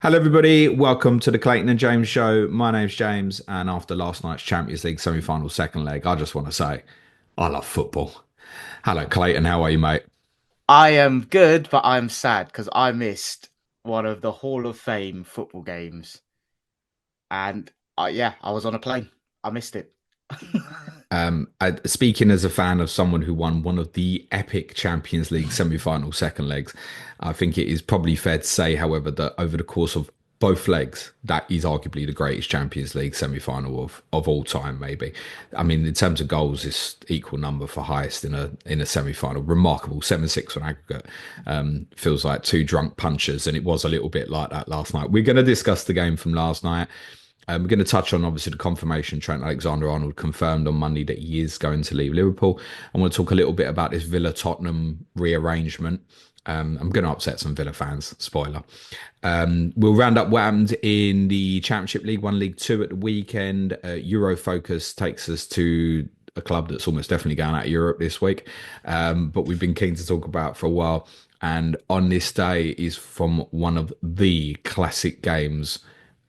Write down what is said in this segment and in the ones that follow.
Hello, everybody. Welcome to the Clayton and James Show. My name's James, and after last night's Champions League semi-final second leg, I just want to say I love football. Hello, Clayton. How are you, mate? I am good, but I'm sad because I missed one of the Hall of Fame football games, and yeah, I was on a plane. I missed it. Speaking as a fan of someone who won one of the epic Champions League semi-final second legs, I think it is probably fair to say, however, that over the course of both legs, that is arguably the greatest Champions League semi-final of all time. Maybe, I mean, in terms of goals, it's equal number for highest in a semi-final. Remarkable 7-6 on aggregate. Feels like two drunk punchers, and it was a little bit like that last night. We're going to discuss the game from last night. We're going to touch on obviously the confirmation Trent Alexander-Arnold confirmed on Monday that he is going to leave Liverpool. I want to talk a little bit about this Villa Tottenham rearrangement. I'm going to upset some Villa fans. Spoiler. We'll round up what happened in the Championship League One, League Two at the weekend. Euro Focus takes us to a club that's almost definitely going out of Europe this week, but we've been keen to talk about for a while. And on this day is from one of the classic games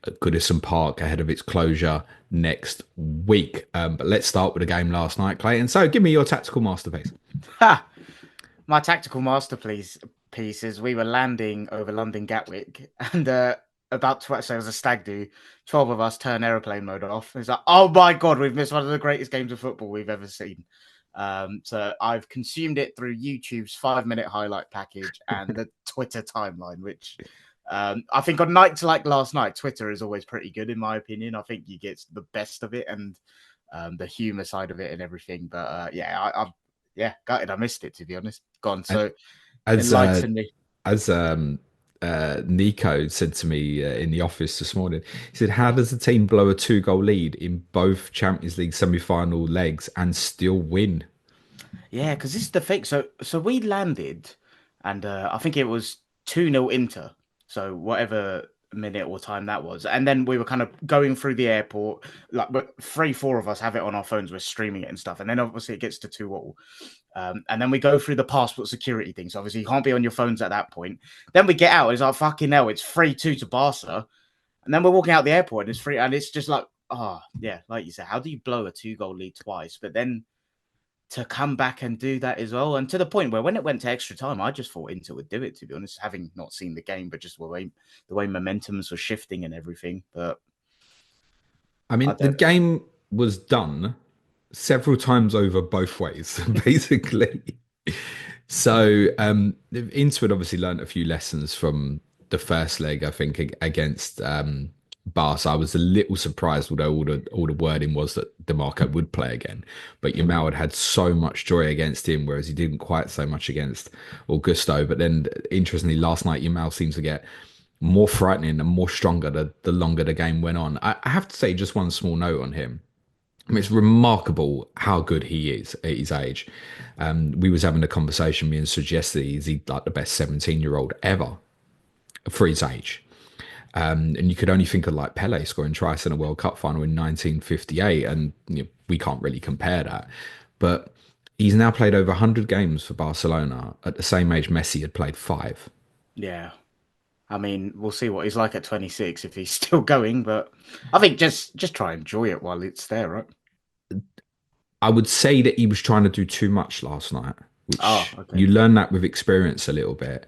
at Goodison Park ahead of its closure next week. But let's start with the game last night, Clayton. So give me your tactical masterpiece. Ha! My tactical masterpiece pieces. We were landing over London Gatwick, and about 12, so it was a stag do. 12 of us turn aeroplane mode off. It's like, oh my god, we've missed one of the greatest games of football we've ever seen. So I've consumed it through YouTube's 5-minute highlight package and the Twitter timeline, which I think on nights like last night, Twitter is always pretty good in my opinion. I think you get the best of it and the humor side of it and everything. But yeah, gutted I missed it to be honest. Gone. And So as enlighten me. Nico said to me in the office this morning, he said, "How does the team blow a two-goal lead in both Champions League semi-final legs and still win?" Yeah, because this is the thing. So we landed, and I think it was 2-0 Inter. So whatever minute or time that was, and then we were kind of going through the airport. Like, but 3, 4 of us have it on our phones. We're streaming it and stuff, and then obviously it gets to 2-2. And then we go through the passport security thing. So obviously you can't be on your phones at that point. Then we get out. It's like fucking hell. It's 3-2 to Barca, and then we're walking out the airport, and it's free, and it's just like, oh yeah, like you said, how do you blow a 2-goal lead twice? But then to come back and do that as well. And to the point where when it went to extra time, I just thought Inter would do it, to be honest, having not seen the game, but just the way momentums were shifting and everything. But I I mean, the don't game was done several times over both ways, basically. So, Inter had obviously learned a few lessons from the first leg, I think, against Barca. I was a little surprised, although all the wording was that DeMarco would play again. But Yamal had so much joy against him, whereas he didn't quite so much against Augusto. But then, interestingly, last night, Yamal seems to get more frightening and more stronger the longer the game went on. I have to say, just one small note on him. I mean, it's remarkable how good he is at his age. We was having a conversation, me and suggested is he like the best 17-year-old ever for his age. And you could only think of like Pele scoring twice in a World Cup final in 1958, and we can't really compare that. But he's now played over 100 games for Barcelona at the same age Messi had played five. yeah. I mean, we'll see what he's like at 26 if he's still going, but I think just try and enjoy it while it's there, right? I would say that he was trying to do too much last night, Oh, which okay. you learn that with experience a little bit.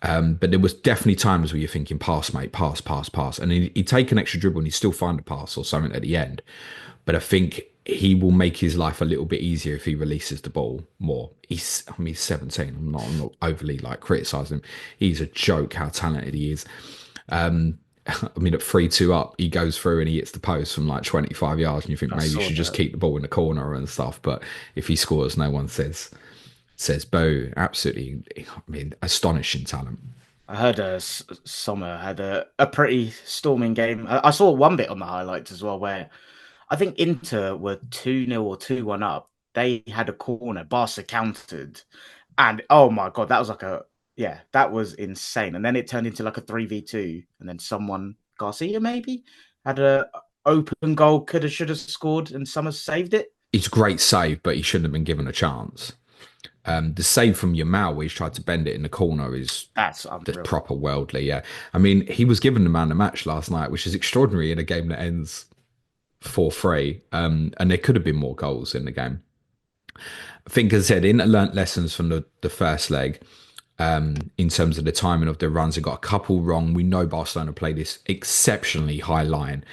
But there was definitely times where you're thinking, pass, mate, pass, pass, pass. And he'd take an extra dribble and he'd still find a pass or something at the end. But I think he will make his life a little bit easier if he releases the ball more. He's 17. I'm not overly like criticizing him. He's a joke how talented he is. I mean, at 3-2 up, he goes through and he hits the post from like 25 yards, and you think I maybe you saw should just that. keep the ball in the corner and stuff. But if he scores, no one says boo. Absolutely, I mean, astonishing talent. I heard Sommer had a pretty storming game. I saw one bit on the highlights as well where I think Inter were 2-0 or 2-1 up. They had a corner, Barca countered, and oh my god, that was like that was insane. And then it turned into like a 3v2, and then someone, Garcia maybe, had a open goal, should have scored, and Sommer saved it. It's a great save, but he shouldn't have been given a chance. The save from Yamal, where he's tried to bend it in the corner, is That's the unreal. proper worldly. Yeah, I mean, he was given the man of the match last night, which is extraordinary in a game that ends 4-3. And there could have been more goals in the game. I think, as I said, Inter learnt lessons from the first leg. In terms of the timing of their runs, they got a couple wrong. We know Barcelona play this exceptionally high line,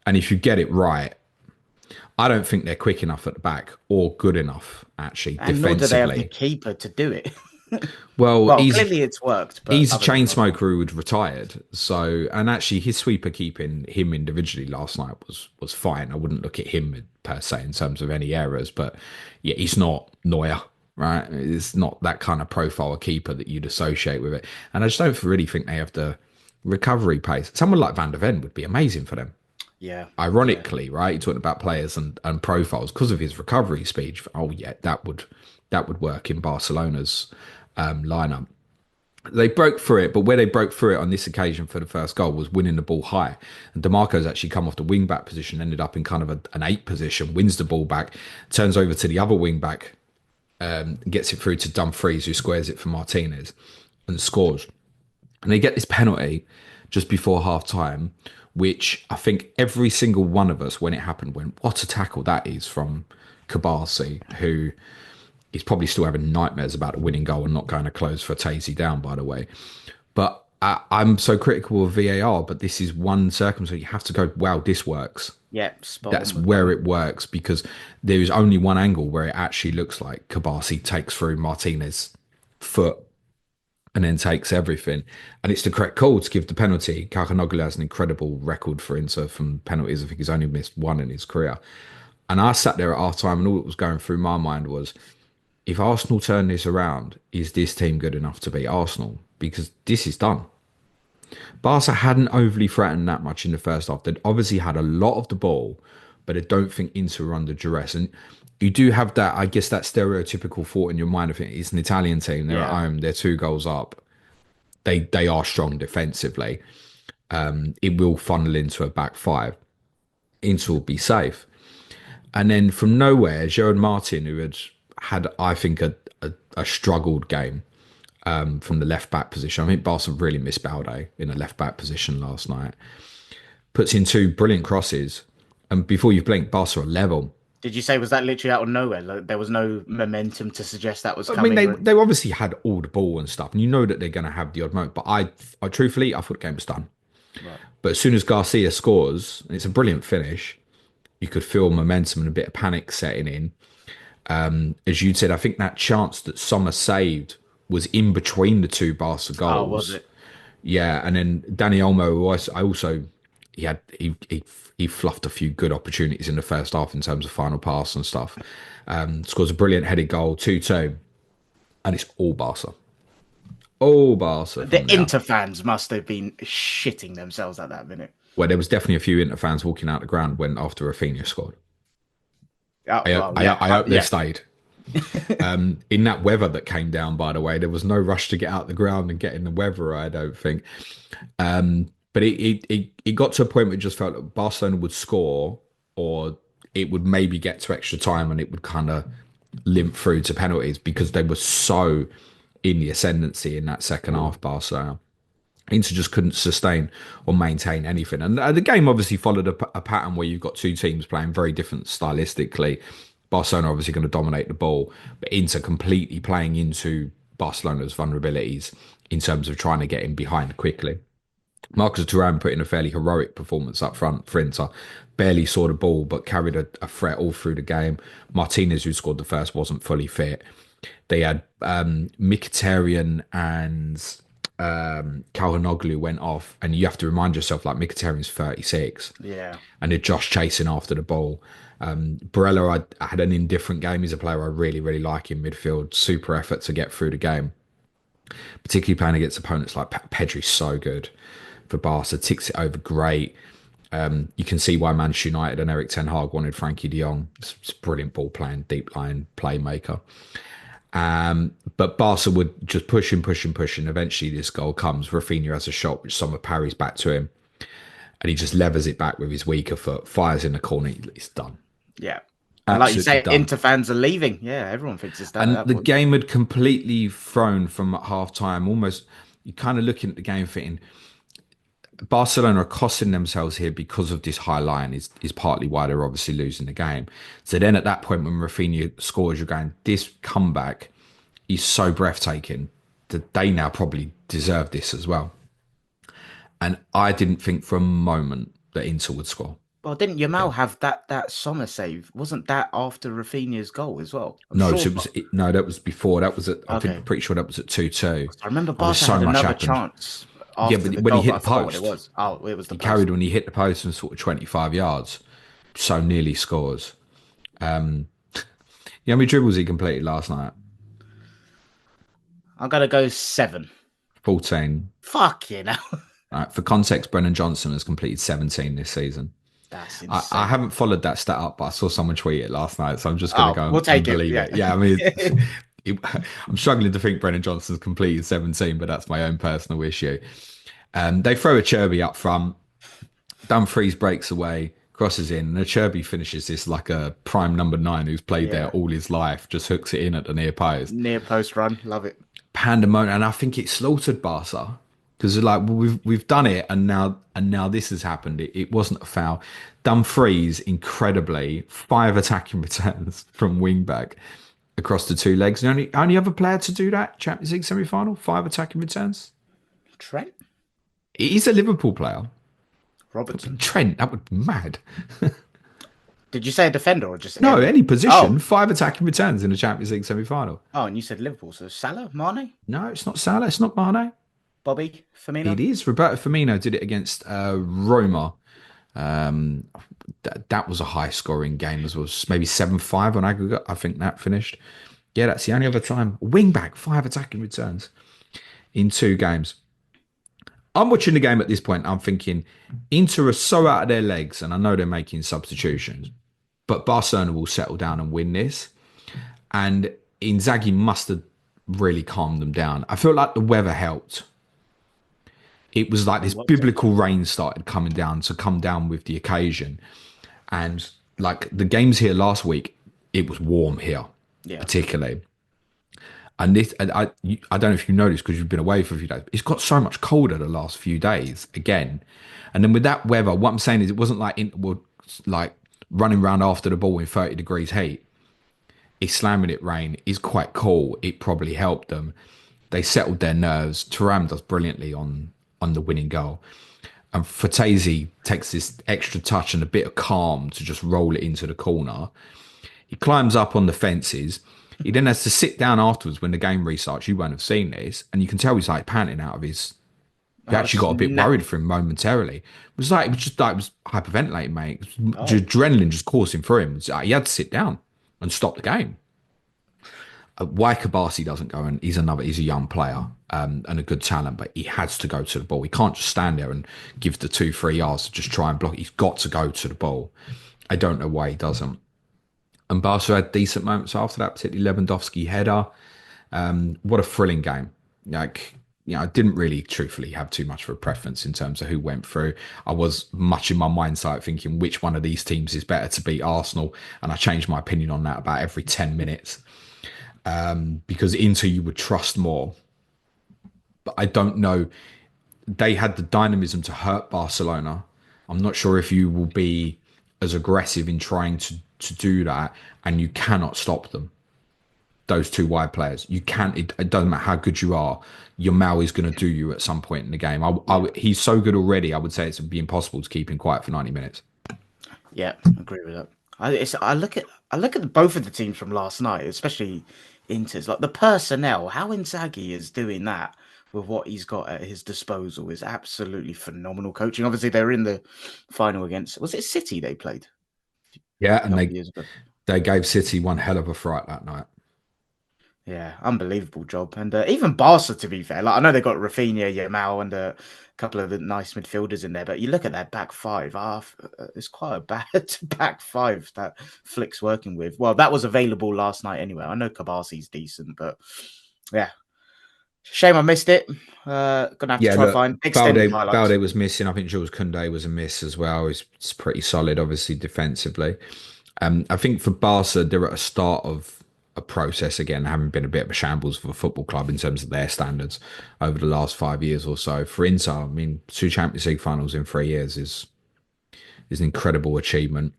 and if you get it right, I don't think they're quick enough at the back or good enough actually And nor do they have the defensively. keeper to do it. Well, Well, clearly it's worked, but he's a other than chain that, smoker who had retired. So, and actually, his sweeper keeping him individually last night was fine. I wouldn't look at him per se in terms of any errors, but yeah, he's not Neuer, right? It's not that kind of profile of keeper that you'd associate with it. And I just don't really think they have the recovery pace. Someone like Van der Ven would be amazing for them. yeah, yeah. Ironically, right? You're talking about players and profiles because of his recovery speed. Oh yeah, that would work in Barcelona's lineup. They broke through it, but where they broke through it on this occasion for the first goal was winning the ball high. And DeMarco's actually come off the wing back position, ended up in kind of an 8 position, wins the ball back, turns over to the other wing back, gets it through to Dumfries, who squares it for Martinez and scores. And they get this penalty just before half time, which I think every single one of us, when it happened, went, what a tackle that is from Kabasi, who he's probably still having nightmares about the winning goal and not going to close for Tazy down, by the way. But I'm so critical of VAR, but this is one circumstance you have to go, wow, this works. Yeah, spot That's on. where it works, because there is only one angle where it actually looks like Kabasi takes through Martinez's foot and then takes everything. And it's the correct call to give the penalty. Calhanoglu has an incredible record for Inter from penalties. I think he's only missed one in his career. And I sat there at half time and all that was going through my mind was, if Arsenal turn this around, is this team good enough to beat Arsenal? Because this is done. Barca hadn't overly threatened that much in the first half. They'd obviously had a lot of the ball, but I don't think Inter were under duress. And you do have that, I guess, that stereotypical thought in your mind of it. It's an Italian team. They're at Yeah, home. They're 2 goals up. They are strong defensively. It will funnel into a back five. Inter will be safe. And then from nowhere, Joan Martin, who had I think, a struggled game from the left back position. I think Barca really missed Balde in a left back position last night. Puts in 2 brilliant crosses. And before you blink, Barca are level. did you say was that literally out of nowhere? Like, there was no momentum to suggest that was I mean, coming. they obviously had all the ball and stuff, and you know that they're going to have the odd moment. But I truthfully, I thought the game was done. Right. But as soon as Garcia scores, and it's a brilliant finish, you could feel momentum and a bit of panic setting in. As you said, I think that chance that Sommer saved was in between the 2 Barca Oh, was goals. it? Yeah, and then Danny Olmo, I also he fluffed a few good opportunities in the first half in terms of final pass and stuff. Scores a brilliant headed goal, 2-2, and it's all Barca. All Barca The from there. Inter fans must have been shitting themselves at that minute. Well, there was definitely a few Inter fans walking out the ground when after Rafinha scored. Oh, well, I hope they yeah. stayed. In that weather that came down, by the way, there was no rush to get out the ground and get in the weather, I don't think. But it got to a point where it just felt like Barcelona would score, or it would maybe get to extra time and it would kind of limp through to penalties because they were so in the ascendancy in that second half, Barcelona. Inter just couldn't sustain or maintain anything. And the game obviously followed a pattern where you've got 2 teams playing very different stylistically. Barcelona obviously going to dominate the ball, but Inter completely playing into Barcelona's vulnerabilities in terms of trying to get in behind quickly. Marcus Thuram put in a fairly heroic performance up front for Inter. Barely saw the ball, but carried a threat all through the game. Martinez, who scored the first, wasn't fully fit. They had Mkhitaryan and Calhanoglu went off, and you have to remind yourself, like, Mkhitaryan's 36. Yeah. And they're Josh chasing after the ball. Barella, I had an indifferent game. He's a player I really, really like in midfield. Super effort to get through the game, particularly playing against opponents like Pedri's so good for Barca. Ticks it over great. You can see why Manchester United and Eric Ten Hag wanted Frankie de Jong. It's brilliant ball playing, deep line playmaker. But Barca would just push and push and push, and eventually this goal comes. Rafinha has a shot which Sommer parries back to him, and he just levers it back with his weaker foot, fires in the corner. It's done. Yeah. And like you Absolutely say, done. Inter fans are leaving. Yeah, everyone thinks it's done at And that the point. game had completely thrown from half time. Almost, you kind of looking at the game thinking, Barcelona are costing themselves here because of this high line is partly why they're obviously losing the game. So then at that point when Rafinha scores, you're going, this comeback is so breathtaking that they now probably deserve this as well. And I didn't think for a moment that Inter would score. Well, didn't Yeah. Yamal have that Sommer save? Wasn't that after Rafinha's goal as well? I'm No, sure. so it was no, that was before. That was at I think Okay. pretty sure that was at 2-2. I remember Oh, there's Barca so had much another happened. chance Yeah, after but the when he goal, hit but I the forgot what it post, was. Oh, it was the he post. carried when he hit the post and sort of 25 yards. So nearly scores. Yeah, how many dribbles he completed last night? I'm gonna go 7. 14. Fuck you know. For context, Brennan Johnson has completed 17 this season. That's I insane. haven't followed that stat up, but I saw someone tweet it last night, so I'm just going to Oh, go we'll and take it. believe Yeah. it. Yeah, I mean, I'm struggling to think Brennan Johnson's completed 17, but that's my own personal issue. They throw a Cherby up front. Dumfries breaks away, crosses in, and a Cherby finishes this like a prime number 9 who's played there Yeah. all his life, just hooks it in at the near post. Near post run. Love it. Pandemonium, and I think it slaughtered Barca because like we've done it, and now this has happened. It wasn't a foul. Dumfries incredibly 5 attacking returns from wing back across the 2 legs. And only other player to do that Champions League semi final 5 attacking returns. Trent He's a Liverpool player. Robertson. Trent, that would be mad. Did you say a defender or just No, any? any Oh. position, 5 attacking returns in the Champions League semi final. Oh, and you said Liverpool. So Salah, Mane, No, it's not Salah, it's not Mane. Bobby, It Firmino. is. Roberto Firmino did it against Roma. Um, that was a high scoring game as well. Maybe 7-5 on aggregate. I think that finished. Yeah, that's the only other time. Wing back, 5 attacking returns in 2 games. I'm watching the game at this point. I'm thinking Inter are so out of their legs, and I know they're making substitutions, but Barcelona will settle down and win this. And Inzaghi must have really calmed them down. I feel like the weather helped. It was like this What was it? biblical rain started coming down to come down with the occasion. And like the games here last week, it was warm here, Yeah. particularly. And this, and I don't know if you noticed because you've been away for a few days. It's got so much colder the last few days again. And then with that weather, what I'm saying is it wasn't like running around after the ball in 30 degrees heat. Islamic rain is quite cool. It probably helped them. They settled their nerves. Thuram does brilliantly on the winning goal. And Fatezi takes this extra touch and a bit of calm to just roll it into the corner. He climbs up on the fences. He then has to sit down afterwards when the game restarts. You won't have seen this. And you can tell he's like panting out of his. You actually got a bit worried for him momentarily. It was hyperventilating, mate. Adrenaline just coursing through him. He had to sit down and stop the game. Why Kabasi doesn't go, and he's a young player and a good talent, but he has to go to the ball. He can't just stand there and give the 2-3 yards to just try and block. He's got to go to the ball. I don't know why he doesn't. And Barca had decent moments after that, particularly Lewandowski header. What a thrilling game. I didn't really truthfully have too much of a preference in terms of who went through. I was much in my mindset thinking which one of these teams is better to beat Arsenal. And I changed my opinion on that about every 10 minutes. Because Inter you would trust more. But I don't know. They had the dynamism to hurt Barcelona. I'm not sure if you will be as aggressive in trying to do that, and you cannot stop them. Those 2 wide players, you can't. It doesn't matter how good you are. Your Mal is going to do you at some point in the game. He's so good already. I would say it's be impossible to keep him quiet for 90 minutes. Yeah, agree with that. I look at both of the teams from last night, especially Inter's. Like the personnel, how Inzaghi is doing that with what he's got at his disposal is absolutely phenomenal coaching. Obviously, they're in the final against, was it City they played Yeah, a and couple of years ago? they gave City one hell of a fright that night. Yeah, unbelievable job. And even Barca, to be fair, like I know they got Rafinha, Yamal, and a couple of the nice midfielders in there, but you look at that back five, it's quite a bad back five that Flick's working with. Well, that was available last night anyway. I know Kabasi's decent, but yeah, shame I missed it. Gonna have to try and find extended highlights. Balde was missing. I think Jules Koundé was a miss as well. He's pretty solid, obviously, defensively. I think for Barca, they're at a start of a process again, having been a bit of a shambles for a football club in terms of their standards over the last 5 years or so. For Inter, I mean, 2 Champions League finals in 3 years is an incredible achievement.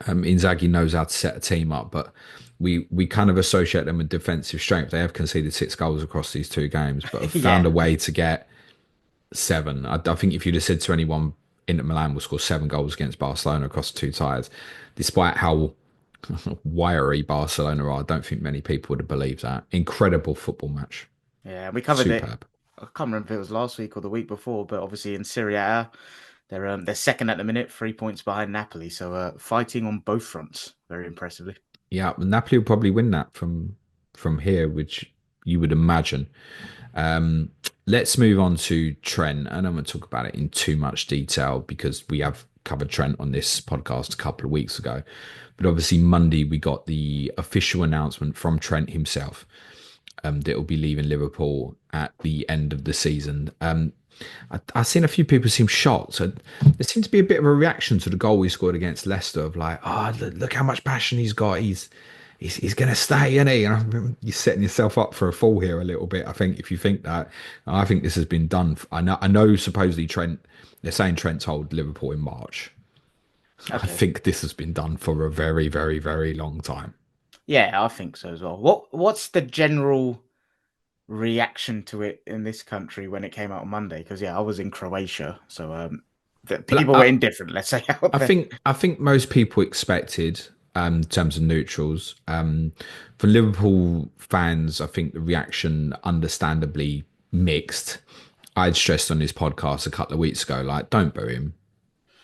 Inzaghi knows how to set a team up, but we kind of associate them with defensive strength. They have conceded 6 goals across these 2 games, but have found Yeah, a way to get seven. I think if you'd have said to anyone, Inter Milan will score 7 goals against Barcelona across 2 ties, despite how wiry Barcelona are, I don't think many people would have believed that. Incredible football match. yeah. We covered it. Superb. I can't remember if it was last week or the week before, but obviously in Serie A, they're second at the minute, 3 points behind Napoli. So fighting on both fronts, very impressively. Yeah, Napoli will probably win that from here, which you would imagine. Let's move on to Trent. I don't want to talk about it in too much detail because we have covered Trent on this podcast a couple of weeks ago. But obviously, Monday we got the official announcement from Trent himself that he'll be leaving Liverpool at the end of the season. I've seen a few people seem shocked. So there seemed to be a bit of a reaction to the goal he scored against Leicester of like, oh, look how much passion he's got. He's going to stay, isn't he? And you're setting yourself up for a fall here a little bit. I think if you think that, I think this has been done. I know supposedly they're saying Trent told Liverpool in March. I Okay. think this has been done for a very, very, very long time. Yeah, I think so as well. What's the general reaction to it in this country when it came out on Monday? Because I was in Croatia, so Well, people were indifferent. Let's say out there. I think most people expected, in terms of neutrals, for Liverpool fans, I think the reaction understandably mixed. I'd stressed on this podcast a couple of weeks ago, like, don't boo him.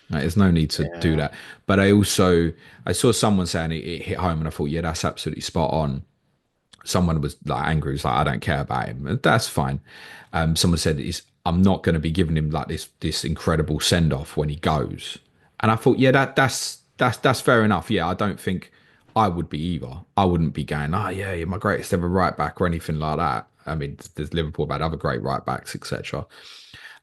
Like, there's no need to do Yeah. that. But I saw someone saying it hit home, and I thought, yeah, that's absolutely spot on. Someone was like angry, was like, I don't care about him. And that's fine. Someone said, I'm not going to be giving him like this incredible send off when he goes. And I thought, yeah, that's fair enough. Yeah, I don't think I would be either. I wouldn't be going, oh yeah, you're my greatest ever right back or anything like that. I mean, there's Liverpool about other great right backs, etc.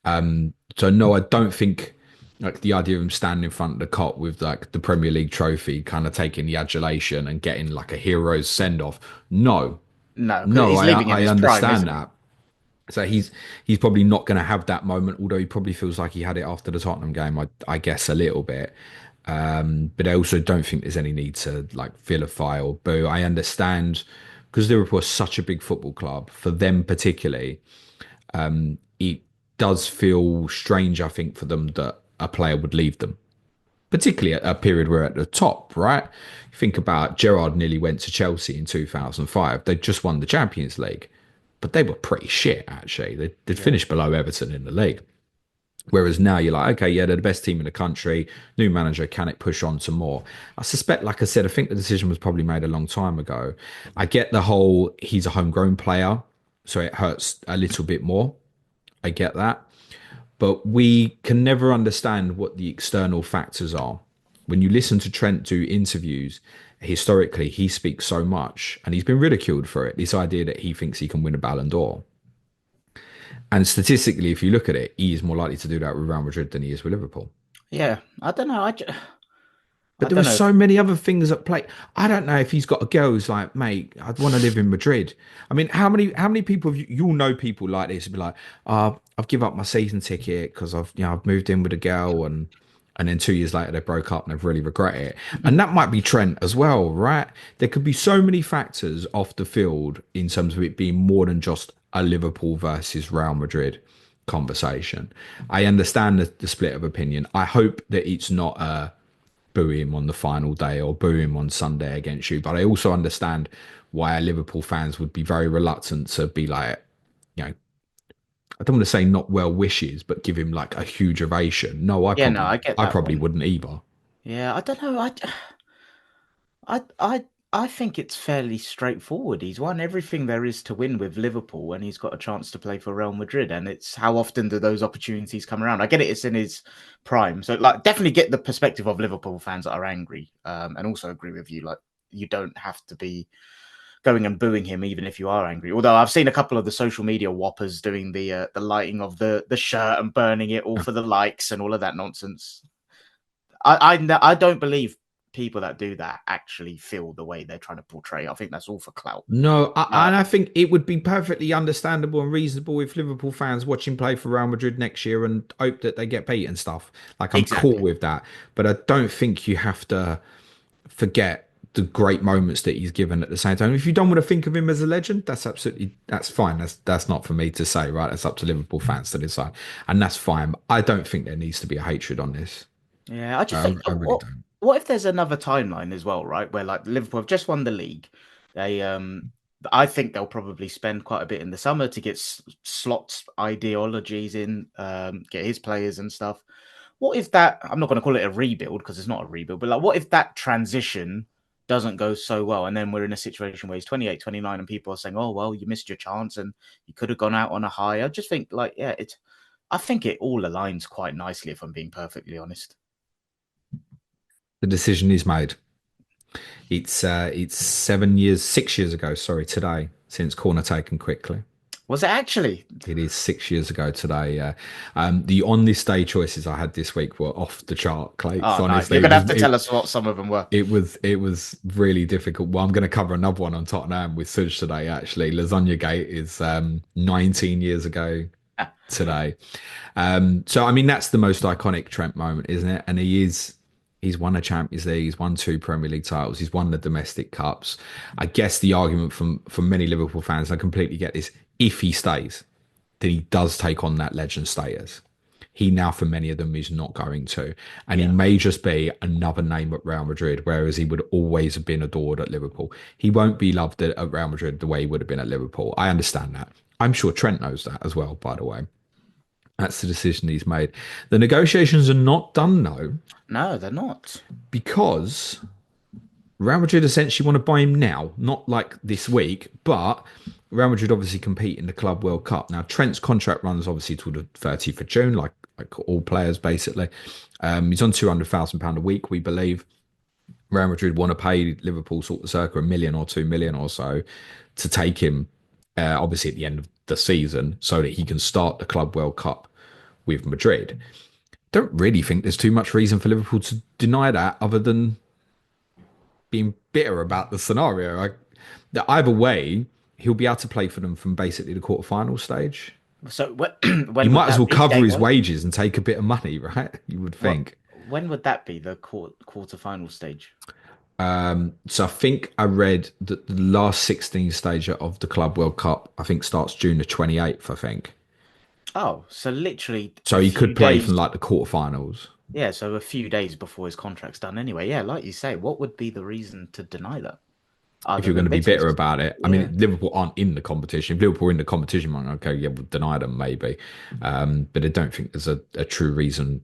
So no, I don't think like the idea of him standing in front of the cot with like the Premier League trophy, kind of taking the adulation and getting like a hero's send off. No, No, because no, he's leaving in I his prime, understand isn't he? that. So he's probably not going to have that moment, although he probably feels like he had it after the Tottenham game. I guess a little bit, but I also don't think there's any need to like vilify or boo. I understand because Liverpool are such a big football club. For them particularly, it does feel strange. I think for them that a player would leave them, particularly at a period where at the top, right? You think about Gerrard nearly went to Chelsea in 2005. They just won the Champions League, but they were pretty shit, actually. They'd Yeah. finished below Everton in the league. Whereas now you're like, okay, yeah, they're the best team in the country. New manager, can it push on to more? I suspect, like I said, I think the decision was probably made a long time ago. I get the whole he's a homegrown player, so it hurts a little bit more. I get that. But we can never understand what the external factors are. When you listen to Trent do interviews, historically, he speaks so much and he's been ridiculed for it. This idea that he thinks he can win a Ballon d'Or. And statistically, if you look at it, he is more likely to do that with Real Madrid than he is with Liverpool. Yeah, I don't know. I But there are don't know. so many other things at play. I don't know if he's got a girl who's like, mate, I'd want to live in Madrid. I mean, how many people have you'll know people like this be like, I've given up my season ticket because I've moved in with a girl and then 2 years later they broke up and they've really regret it. And that might be Trent as well, right? There could be so many factors off the field in terms of it being more than just a Liverpool versus Real Madrid conversation. I understand the split of opinion. I hope that it's not boo him on the final day or boo him on Sunday against you. But I also understand why Liverpool fans would be very reluctant to be like, you know, I don't want to say not well wishes, but give him like a huge ovation. No, Yeah, no, I get I that probably one. wouldn't either. Yeah, I don't know. I, I, I think it's fairly straightforward. He's won everything there is to win with Liverpool, and he's got a chance to play for Real Madrid. And it's how often do those opportunities come around? I get it; it's in his prime, so like definitely get the perspective of Liverpool fans that are angry, and also agree with you. Like you don't have to be going and booing him, even if you are angry. Although I've seen a couple of the social media whoppers doing the lighting of the shirt and burning it all for the likes and all of that nonsense. I don't believe people that do that actually feel the way they're trying to portray. I think that's all for clout. No, Uh, and I think it would be perfectly understandable and reasonable if Liverpool fans watching play for Real Madrid next year and hope that they get beat and stuff. Like, I'm cool exactly. with that, but I don't think you have to forget the great moments that he's given at the same time. If you don't want to think of him as a legend, that's fine. That's not for me to say, right? That's up to Liverpool fans to decide, and that's fine. I don't think there needs to be a hatred on this. Yeah, I just I, think I really don't. what if there's another timeline as well, right? Where like Liverpool have just won the league. They I think they'll probably spend quite a bit in the summer to get slots ideologies in, get his players and stuff. What if that, I'm not going to call it a rebuild because it's not a rebuild, but like what if that transition doesn't go so well and then we're in a situation where he's 28, 29 and people are saying, "Oh, well, you missed your chance and you could have gone out on a high." I just think like yeah, it's I think it all aligns quite nicely if I'm being perfectly honest. The decision is made. It's 7 years, 6 years ago. Sorry, today since corner taken quickly. Was it actually? It is 6 years ago today. The on this day choices I had this week were off the chart, Clates. Oh, nice. You're Honestly, gonna have to tell us what some of them were. it was really difficult. Well, I'm going to cover another one on Tottenham with Suj today. Actually, Lasagna Gate is 19 years ago today. So I mean that's the most iconic Trent moment, isn't it? And he's won a Champions League, he's won two Premier League titles, he's won the domestic cups. I guess the argument from many Liverpool fans, I completely get this. If he stays, then he does take on that legend status. He now, for many of them, is not going to. And he Yeah, may just be another name at Real Madrid, whereas he would always have been adored at Liverpool. He won't be loved at Real Madrid the way he would have been at Liverpool. I understand that. I'm sure Trent knows that as well, by the way. That's the decision he's made. The negotiations are not done, though, no, they're not. because Real Madrid essentially want to buy him now, not like this week, but Real Madrid obviously compete in the Club World Cup. Now, Trent's contract runs obviously till the 30th of June, like all players basically. He's on £200,000 a week, we believe. Real Madrid want to pay Liverpool sort of circa 1 million or 2 million or so to take him, obviously at the end of the season, so that he can start the Club World Cup with Madrid. Don't really think there's too much reason for Liverpool to deny that, other than being bitter about the scenario. That either way, he'll be able to play for them from basically the quarterfinal stage. So He when would might as that well be? cover Day his one? wages and take a bit of money, right? You would What? think. When would that be? The quarterfinal stage. So I think I read that the last 16 stage of the Club World Cup, I think starts June the 28th, I think. Oh, so literally So a he few could play days. from like the quarterfinals. Yeah, so a few days before his contract's done anyway. Yeah, like you say, what would be the reason to deny that If other you're going than to be bitter bitterness? about it, I Yeah, mean, Liverpool aren't in the competition. If Liverpool are in the competition, I'm like, okay, yeah, we'll deny them maybe. But I don't think there's a true reason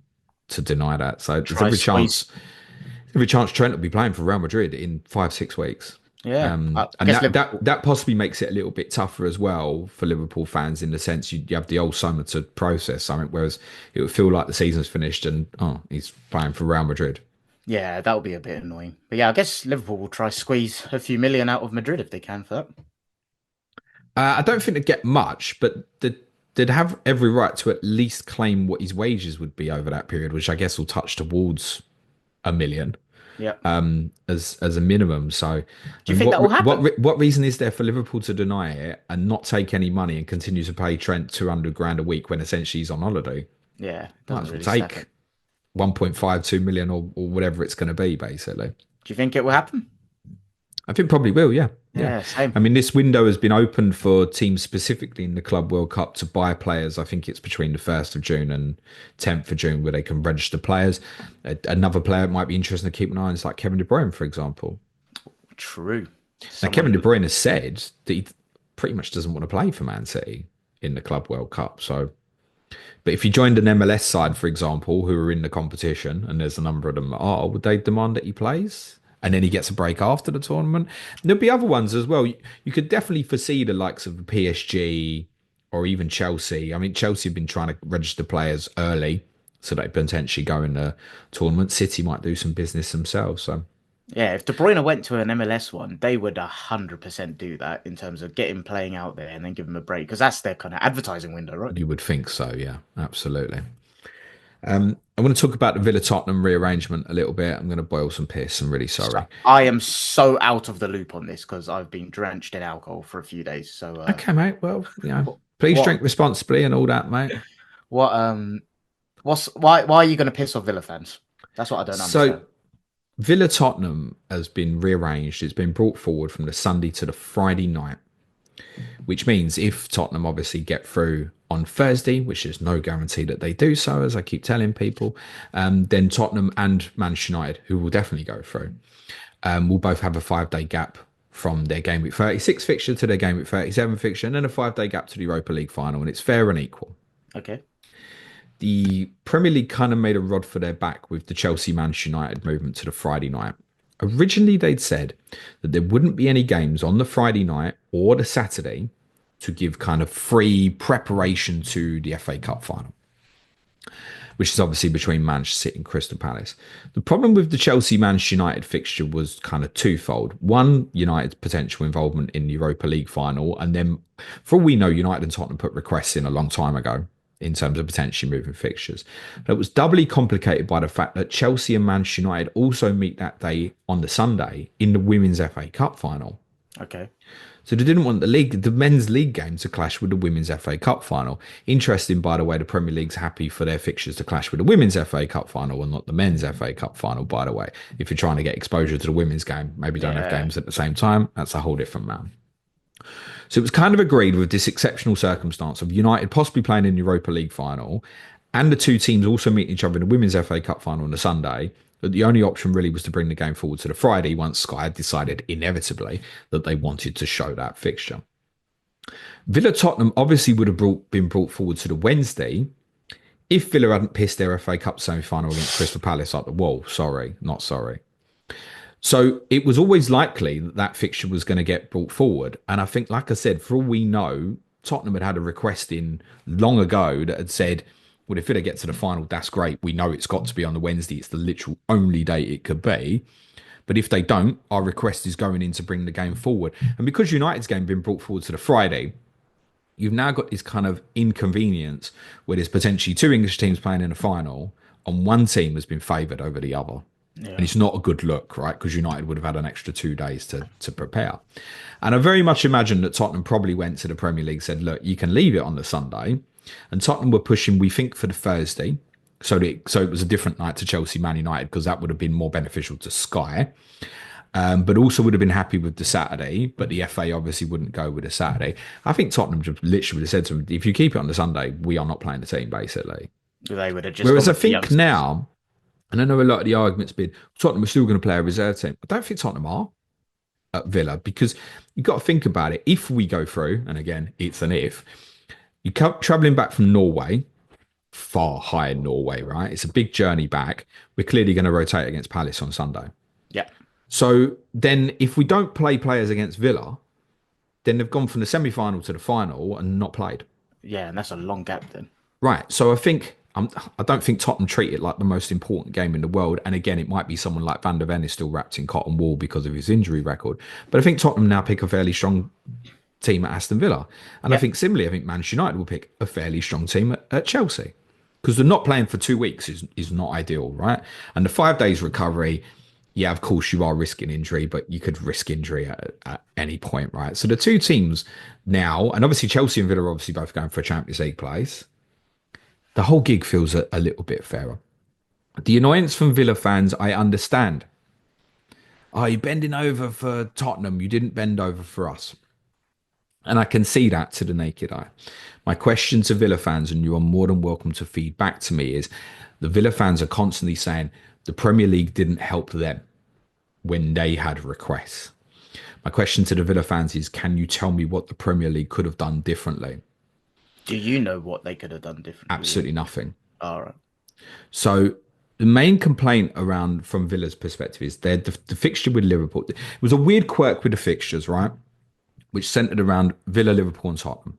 to deny that. So there's try squeeze. every chance Trent will be playing for Real Madrid in 5, 6 weeks. Yeah, I And guess that Liverpool. that possibly makes it a little bit tougher as well for Liverpool fans, in the sense you have the old summer to process something, whereas it would feel like the season's finished and he's playing for Real Madrid. Yeah, that would be a bit annoying. But yeah, I guess Liverpool will try squeeze a few million out of Madrid if they can for that. I don't think they'd get much, but they'd have every right to at least claim what his wages would be over that period, which I guess will touch towards 1 million Yeah. as a minimum. So, Do you and think that will happen? what reason is there for Liverpool to deny it and not take any money and continue to pay Trent 200 grand a week when essentially he's on holiday? Yeah, Might doesn't as well really stack up. take 1.52 million or whatever it's going to be, basically. Do you think it will happen? I think probably will, yeah. Yeah. Yeah, same. I mean, this window has been opened for teams specifically in the Club World Cup to buy players. I think it's between the 1st of June and 10th of June where they can register players. Another player it might be interesting to keep an eye on is like Kevin De Bruyne, for example. True. Now, Kevin De Someone. Bruyne has said that he pretty much doesn't want to play for Man City in the Club World Cup. So, but if you joined an MLS side, for example, who are in the competition, and there's a number of them, would they demand that he plays? And then he gets a break after the tournament. And there'll be other ones as well. You could definitely foresee the likes of the PSG or even Chelsea. I mean, Chelsea have been trying to register players early so they potentially go in the tournament. City might do some business themselves. So Yeah, if De Bruyne went to an MLS one, they would 100% do that in terms of get him playing out there and then give him a break because that's their kind of advertising window, right? you would think so, yeah, absolutely. I want to talk about the Villa Tottenham rearrangement a little bit. I'm going to boil some piss. I'm really So sorry. I am so out of the loop on this because I've been drenched in alcohol for a few days. So Okay, mate. Well, what please what drink responsibly and all that, mate. what what's why are you going to piss off Villa fans? That's what I don't So understand. Villa Tottenham has been rearranged. It's been brought forward from the Sunday to the Friday night, which means if Tottenham obviously get through on Thursday, which is no guarantee that they do so, as I keep telling people, then Tottenham and Manchester United, who will definitely go through, will both have a 5 day gap from their game week 36 fixture to their game week 37 fixture, and then a 5 day gap to the Europa League final, and it's fair and equal. Okay. The Premier League kind of made a rod for their back with the Chelsea Manchester United movement to the Friday night. Originally, they'd said that there wouldn't be any games on the Friday night or the Saturday to give kind of free preparation to the FA Cup final, which is obviously between Manchester City and Crystal Palace. The problem with the Chelsea Manchester United fixture was kind of twofold. One, United's potential involvement in the Europa League final, and then, for all we know, United and Tottenham put requests in a long time ago in terms of potentially moving fixtures. But it was doubly complicated by the fact that Chelsea and Manchester United also meet that day on the Sunday in the Women's FA Cup final. Okay. So they didn't want the men's league game to clash with the women's FA Cup final. Interesting, by the way, the Premier League's happy for their fixtures to clash with the women's FA Cup final and not the men's FA Cup final, by the way. If you're trying to get exposure to the women's game, maybe don't have Yeah. games at the same time. That's a whole different matter. So it was kind of agreed with this exceptional circumstance of United possibly playing in the Europa League final and the two teams also meeting each other in the Women's FA Cup final on the Sunday. That the only option really was to bring the game forward to the Friday once Sky had decided inevitably that they wanted to show that fixture. Villa Tottenham obviously would have been brought forward to the Wednesday if Villa hadn't pissed their FA Cup semi final against Crystal Palace up the wall. Sorry, not sorry. So it was always likely that that fixture was going to get brought forward. And I think, like I said, for all we know, Tottenham had a request in long ago that had said, well, if Villa get to the final, that's great. We know it's got to be on the Wednesday. It's the literal only date it could be. But if they don't, our request is going in to bring the game forward. And because United's game been brought forward to the Friday, you've now got this kind of inconvenience where there's potentially two English teams playing in a final and one team has been favoured over the other. Yeah. And it's not a good look, right? Because United would have had an extra 2 days to prepare. And I very much imagine that Tottenham probably went to the Premier League, said, look, you can leave it on the Sunday. And Tottenham were pushing, we think, for the Thursday. So it was a different night to Chelsea Man United because that would have been more beneficial to Sky. But also would have been happy with the Saturday. But the FA obviously wouldn't go with the Saturday. I think Tottenham just literally would have said to them, if you keep it on the Sunday, we are not playing the team, basically. They would have just Whereas gone I with the think youngsters. now, and I know a lot of the arguments been Tottenham are still going to play a reserve team. I don't think Tottenham are at Villa because you've got to think about it. If we go through, and again, it's an if, you come traveling back from Norway, far high in Norway, right? It's a big journey back. We're clearly going to rotate against Palace on Sunday. Yeah. So then if we don't play players against Villa, then they've gone from the semi-final to the final and not played. Yeah, and that's a long gap then. Right. So I think I don't think Tottenham treat it like the most important game in the world. And again, it might be someone like Van der Ven is still wrapped in cotton wool because of his injury record. But I think Tottenham now pick a fairly strong team at Aston Villa. And I think similarly, I think Manchester United will pick a fairly strong team at Chelsea. Because they're not playing for 2 weeks is not ideal, right? And the 5 days recovery, yeah, of course you are risking injury, but you could risk injury at any point, right? So the two teams now, and obviously Chelsea and Villa are obviously both going for a Champions League place. The whole gig feels a little bit fairer. The annoyance from Villa fans, I understand. Oh, you're bending over for Tottenham. You didn't bend over for us. And I can see that to the naked eye. My question to Villa fans, and you are more than welcome to feed back to me, is the Villa fans are constantly saying the Premier League didn't help them when they had requests. My question to the Villa fans is, can you tell me what the Premier League could have done differently? Do you know what they could have done differently? Absolutely nothing. All right. So the main complaint around from Villa's perspective is the fixture with Liverpool. It was a weird quirk with the fixtures, right? Which centered around Villa, Liverpool and Tottenham.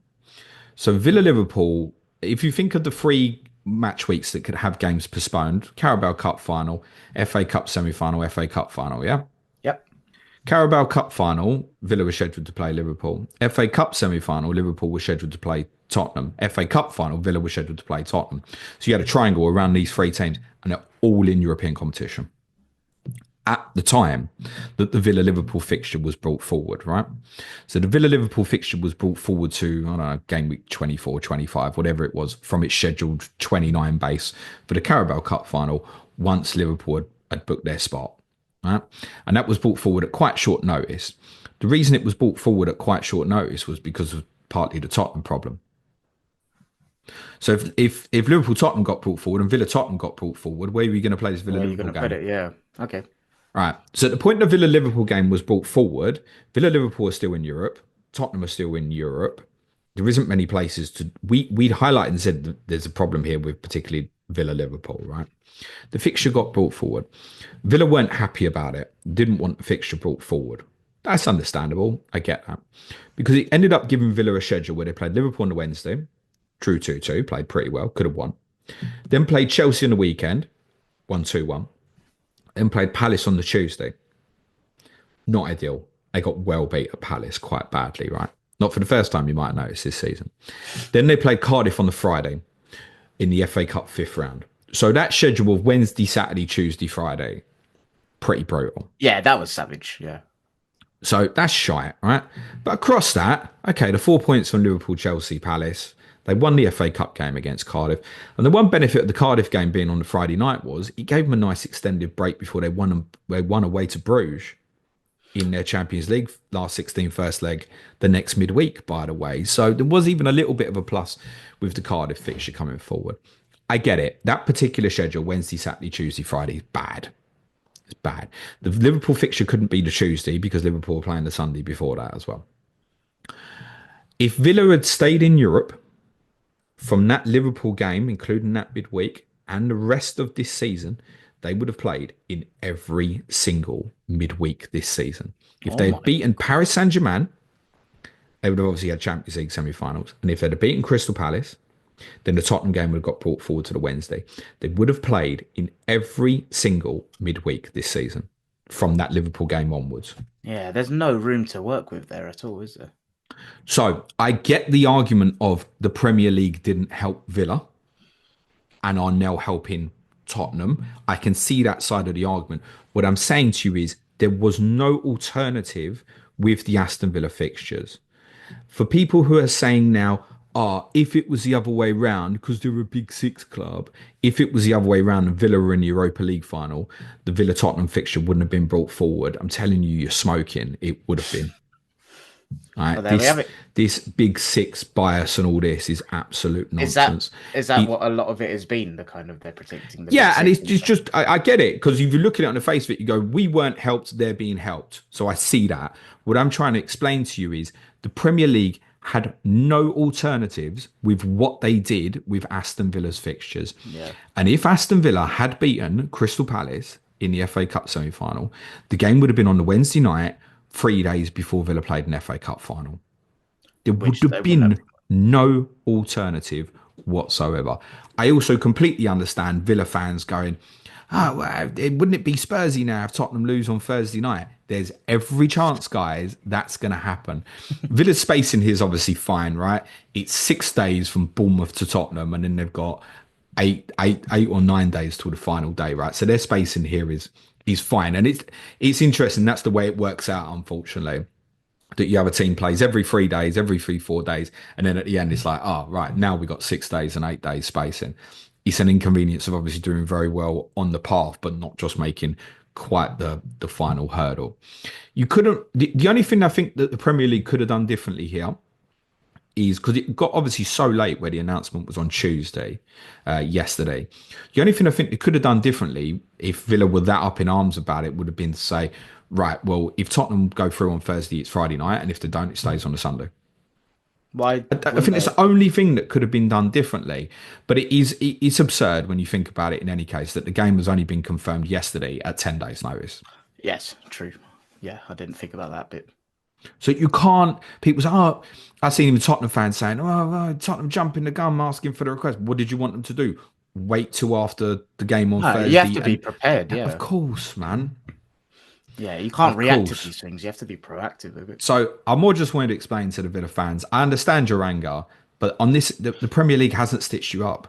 So Villa, Liverpool, if you think of the 3 match weeks that could have games postponed, Carabao Cup final, FA Cup semi-final, FA Cup final, yeah? Yep. Carabao Cup final, Villa was scheduled to play Liverpool. FA Cup semi-final, Liverpool was scheduled to play Tottenham. FA Cup final, Villa was scheduled to play Tottenham. So you had a triangle around these three teams, and they're all in European competition. At the time that the Villa Liverpool fixture was brought forward, right? So the Villa Liverpool fixture was brought forward to, I don't know, game week 24, 25, whatever it was, from its scheduled 29 base for the Carabao Cup final once Liverpool had booked their spot, right? And that was brought forward at quite short notice. The reason it was brought forward at quite short notice was because of partly the Tottenham problem. So if Liverpool Tottenham got brought forward and Villa Tottenham got brought forward, where are you going to play this Villa Liverpool game? Put it? Yeah. Okay. Right. So at the point the Villa Liverpool game was brought forward, Villa Liverpool are still in Europe. Tottenham are still in Europe. There isn't many places to. We'd highlighted and said that there's a problem here with particularly Villa Liverpool, right? The fixture got brought forward. Villa weren't happy about it. Didn't want the fixture brought forward. That's understandable. I get that. Because it ended up giving Villa a schedule where they played Liverpool on the Wednesday. Drew 2-2. Played pretty well. Could have won. Then played Chelsea on the weekend. Won 2-1. Then played Palace on the Tuesday. Not ideal. They got well beat at Palace quite badly, right? Not for the first time, you might notice this season. Then they played Cardiff on the Friday in the FA Cup 5th round. So that schedule of Wednesday, Saturday, Tuesday, Friday, pretty brutal. Yeah, that was savage. Yeah. So that's shite, right? But across that, okay, the 4 points from Liverpool, Chelsea, Palace. They won the FA Cup game against Cardiff. And the one benefit of the Cardiff game being on the Friday night was it gave them a nice extended break before they won away to Bruges in their Champions League last 16 first leg the next midweek, by the way. So there was even a little bit of a plus with the Cardiff fixture coming forward. I get it. That particular schedule, Wednesday, Saturday, Tuesday, Friday, is bad. It's bad. The Liverpool fixture couldn't be the Tuesday because Liverpool were playing the Sunday before that as well. If Villa had stayed in Europe from that Liverpool game, including that midweek, and the rest of this season, they would have played in every single midweek this season. If they had beaten Paris Saint-Germain, they would have obviously had Champions League semi-finals. And if they'd have beaten Crystal Palace, then the Tottenham game would have got brought forward to the Wednesday. They would have played in every single midweek this season from that Liverpool game onwards. Yeah, there's no room to work with there at all, is there? So I get the argument of the Premier League didn't help Villa and are now helping Tottenham. I can see that side of the argument. What I'm saying to you is there was no alternative with the Aston Villa fixtures. For people who are saying now, if it was the other way round, because they're a big six club, if it was the other way round and Villa were in the Europa League final, the Villa Tottenham fixture wouldn't have been brought forward. I'm telling you, you're smoking. It would have been. Right. Well, this big six bias and all this is absolute nonsense. Is that what a lot of it has been? The kind of they're protecting. And it's just I get it, because if you look at it on the face of it, you go, we weren't helped, they're being helped. So I see that. What I'm trying to explain to you is the Premier League had no alternatives with what they did with Aston Villa's fixtures. Yeah. And if Aston Villa had beaten Crystal Palace in the FA Cup semi-final, the game would have been on the Wednesday night, 3 days before Villa played an FA Cup final. There would have been no alternative whatsoever. I also completely understand Villa fans going, wouldn't it be Spursy now if Tottenham lose on Thursday night? There's every chance, guys, that's going to happen. Villa's spacing here is obviously fine, right? It's 6 days from Bournemouth to Tottenham, and then they've got eight or 9 days till the final day, right? So their spacing here is fine. And it's interesting. That's the way it works out, unfortunately, that you have a team plays every 3 days, every 3-4 days. And then at the end, it's like, right, now we've got 6 days and 8 days spacing. It's an inconvenience of obviously doing very well on the path, but not just making quite the final hurdle. You couldn't, the only thing I think that the Premier League could have done differently here is because it got obviously so late where the announcement was on Tuesday, yesterday. The only thing I think they could have done differently if Villa were that up in arms about it would have been to say, right, well, if Tottenham go through on Thursday, it's Friday night. And if they don't, it stays on a Sunday. Why? I think it's the only thing that could have been done differently. But it's absurd when you think about it in any case that the game has only been confirmed yesterday at 10 days notice. Yes, true. Yeah, I didn't think about that bit. So you can't, people say, I've seen even Tottenham fans saying, Tottenham jumping the gun, asking for the request. What did you want them to do? Wait till after the game on Thursday? You have to be prepared, yeah. Of course, man. Yeah, you can't react to these things. You have to be proactive with it. So I more just wanted to explain to the Villa fans, I understand your anger. But on this, the Premier League hasn't stitched you up.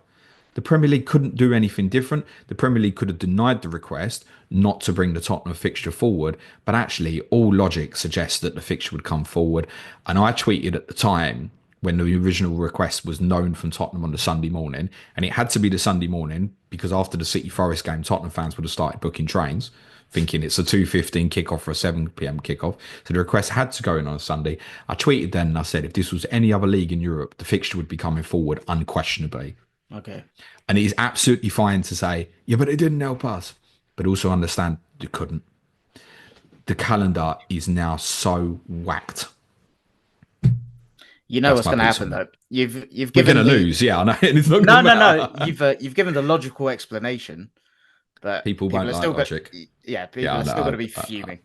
The Premier League couldn't do anything different. The Premier League could have denied the request not to bring the Tottenham fixture forward, but actually all logic suggests that the fixture would come forward. And I tweeted at the time when the original request was known from Tottenham on the Sunday morning, and it had to be the Sunday morning because after the City Forest game, Tottenham fans would have started booking trains, thinking it's a 2:15 kickoff or a 7 p.m. kickoff. So the request had to go in on a Sunday. I tweeted then and I said, if this was any other league in Europe, the fixture would be coming forward unquestionably. Okay. And it is absolutely fine to say, yeah, but it didn't help us. But also understand you couldn't. The calendar is now so whacked. You know That's what's my going to piece happen on though. that. You've We're given going to me lose, yeah, I know. It's not no, gonna no, no. matter. You've given the logical explanation, but People won't are like still logic. yeah, Yeah, people I are still going to know. be fuming.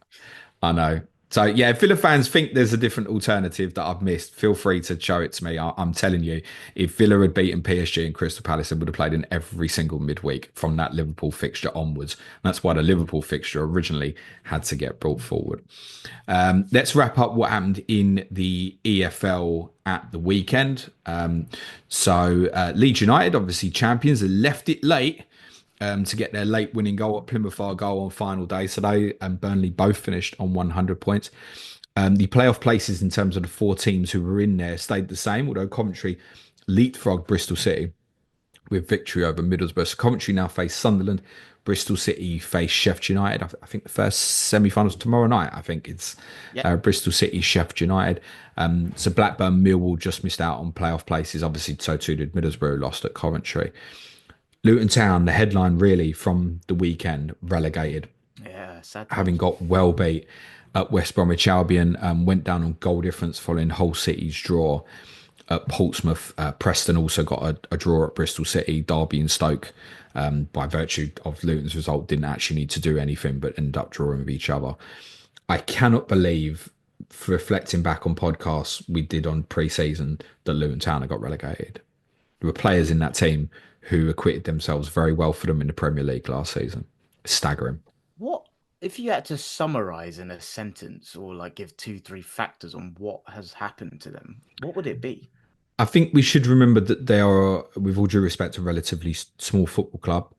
I know. So yeah, if Villa fans think there's a different alternative that I've missed, feel free to show it to me. I'm telling you, if Villa had beaten PSG and Crystal Palace, they would have played in every single midweek from that Liverpool fixture onwards. And that's why the Liverpool fixture originally had to get brought forward. Let's wrap up what happened in the EFL at the weekend. Leeds United, obviously champions, they left it late to get their late winning goal at Plymouth Argyle on final day. So they and Burnley both finished on 100 points. The playoff places in terms of the four teams who were in there stayed the same, although Coventry leapfrogged Bristol City with victory over Middlesbrough. So Coventry now face Sunderland. Bristol City face Sheffield United. I think the first semi-finals tomorrow night. I think it's Bristol City, Sheffield United. So Blackburn, Millwall just missed out on playoff places. Obviously, so too did Middlesbrough, lost at Coventry. Luton Town, the headline really from the weekend, relegated. Yeah, sad. Having got well beat at West Bromwich Albion, went down on goal difference following Hull City's draw at Portsmouth. Preston also got a draw at Bristol City. Derby and Stoke, by virtue of Luton's result, didn't actually need to do anything but end up drawing with each other. I cannot believe, reflecting back on podcasts we did on pre-season, that Luton Town had got relegated. There were players in that team who acquitted themselves very well for them in the Premier League last season. Staggering. What if you had to summarize in a sentence or like give 2-3 factors on what has happened to them? What would it be? I think we should remember that they are, with all due respect, a relatively small football club.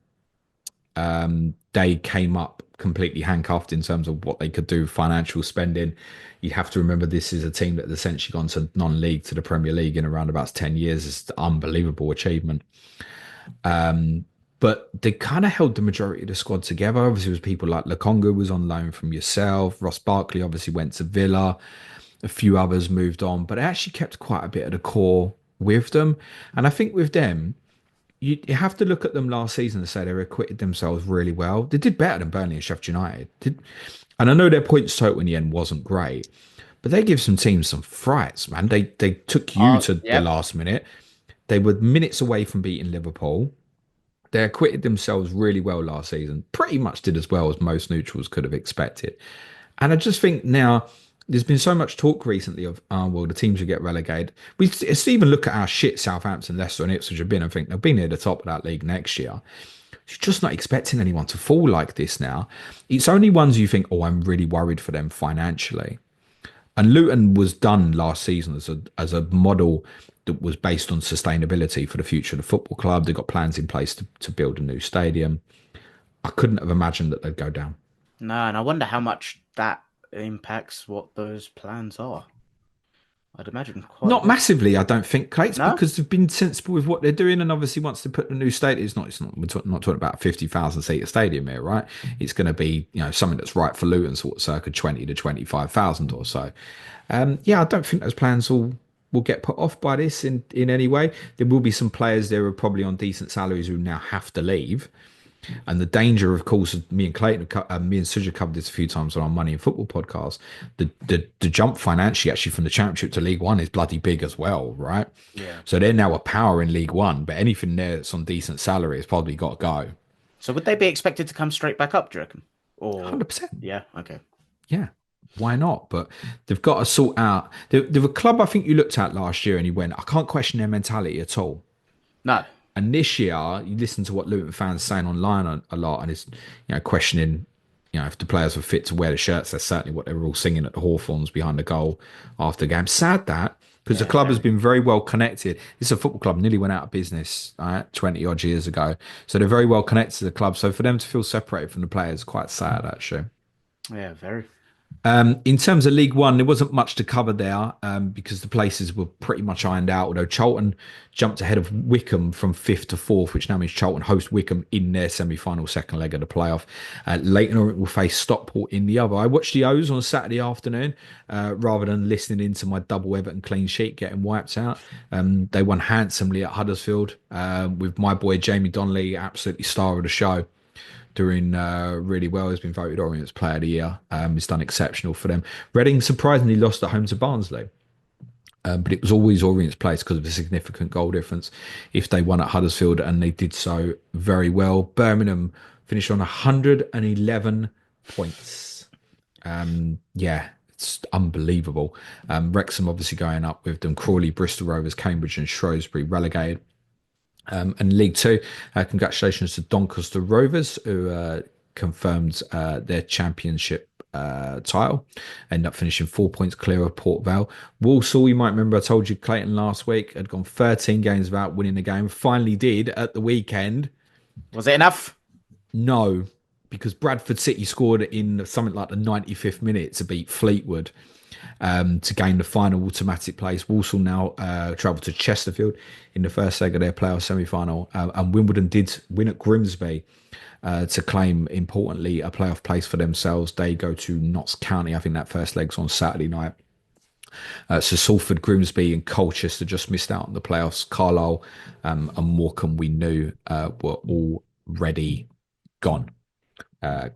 They came up completely handcuffed in terms of what they could do, financial spending. You have to remember this is a team that has essentially gone to non-league to the Premier League in around about 10 years. It's an unbelievable achievement. But they kind of held the majority of the squad together. Obviously, it was people like Lokonga was on loan from yourself. Ross Barkley obviously went to Villa. A few others moved on, but it actually kept quite a bit of the core with them. And I think with them, you have to look at them last season and say they acquitted themselves really well. They did better than Burnley and Sheffield United. And I know their points total in the end wasn't great, but they give some teams some frights, man. They took you to the last minute. They were minutes away from beating Liverpool. They acquitted themselves really well last season. Pretty much did as well as most neutrals could have expected. And I just think now there's been so much talk recently of, well, the teams will get relegated. We even look at how shit Southampton, Leicester and Ipswich have been and think they'll be near the top of that league next year. You're just not expecting anyone to fall like this now. It's only ones you think, oh, I'm really worried for them financially. And Luton was done last season as a model that was based on sustainability for the future of the football club. They got plans in place to build a new stadium. I couldn't have imagined that they'd go down. No, and I wonder how much that impacts what those plans are. I'd imagine quite Not massively, I don't think, Clates, No? because they've been sensible with what they're doing. And obviously, once they put the new stadium, we're not talking about 50,000 seat stadium here, right? It's going to be, something that's right for Luton, sort of circa 20 to 25,000 or so. I don't think those plans will get put off by this in any way. There will be some players there who are probably on decent salaries who now have to leave. And the danger, of course, me and Clayton, me and Suja covered this a few times on our Money in Football podcast. The jump financially, actually, from the Championship to League One is bloody big as well, right? Yeah. So they're now a power in League One, but anything there that's on decent salary has probably got to go. So would they be expected to come straight back up, do you reckon? Or 100%. Yeah. Okay. Yeah. Why not? But they've got to sort out. They're a club I think you looked at last year and you went, I can't question their mentality at all. No. And this year, you listen to what Luton fans saying online a lot, and it's questioning, if the players were fit to wear the shirts. That's certainly what they were all singing at the Hawthorns behind the goal after the game. Sad that, because the Yeah, club has very. been very well connected. It's a football club, nearly went out of business 20 odd years ago. So they're very well connected to the club. So for them to feel separated from the players, quite sad actually. Yeah, very. In terms of League One, there wasn't much to cover there because the places were pretty much ironed out. Although Charlton jumped ahead of Wickham from fifth to fourth, which now means Charlton host Wickham in their semi-final second leg of the playoff. Leighton Orient will face Stockport in the other. I watched the O's on Saturday afternoon rather than listening into my double Everton clean sheet getting wiped out. They won handsomely at Huddersfield with my boy Jamie Donnelly, absolutely star of the show, doing really well. Has been voted Orient's Player of the Year. He's done exceptional for them. Reading surprisingly lost at home to Barnsley. But it was always Orient's place because of a significant goal difference if they won at Huddersfield, and they did so very well. Birmingham finished on 111 points. Yeah, it's unbelievable. Wrexham obviously going up with them. Crawley, Bristol Rovers, Cambridge and Shrewsbury relegated. And League Two, congratulations to Doncaster Rovers, who confirmed their championship title, end up finishing 4 points clear of Port Vale. Walsall, you might remember I told you Clayton last week had gone 13 games without winning a game. Finally did at the weekend. Was it enough? No, because Bradford City scored in something like the 95th minute to beat Fleetwood to gain the final automatic place. Walsall now travel to Chesterfield in the first leg of their playoff semi-final. And Wimbledon did win at Grimsby to claim, importantly, a playoff place for themselves. They go to Notts County. I think that first leg's on Saturday night. So Salford, Grimsby and Colchester just missed out on the playoffs. Carlisle and Morecambe, we knew, were already gone.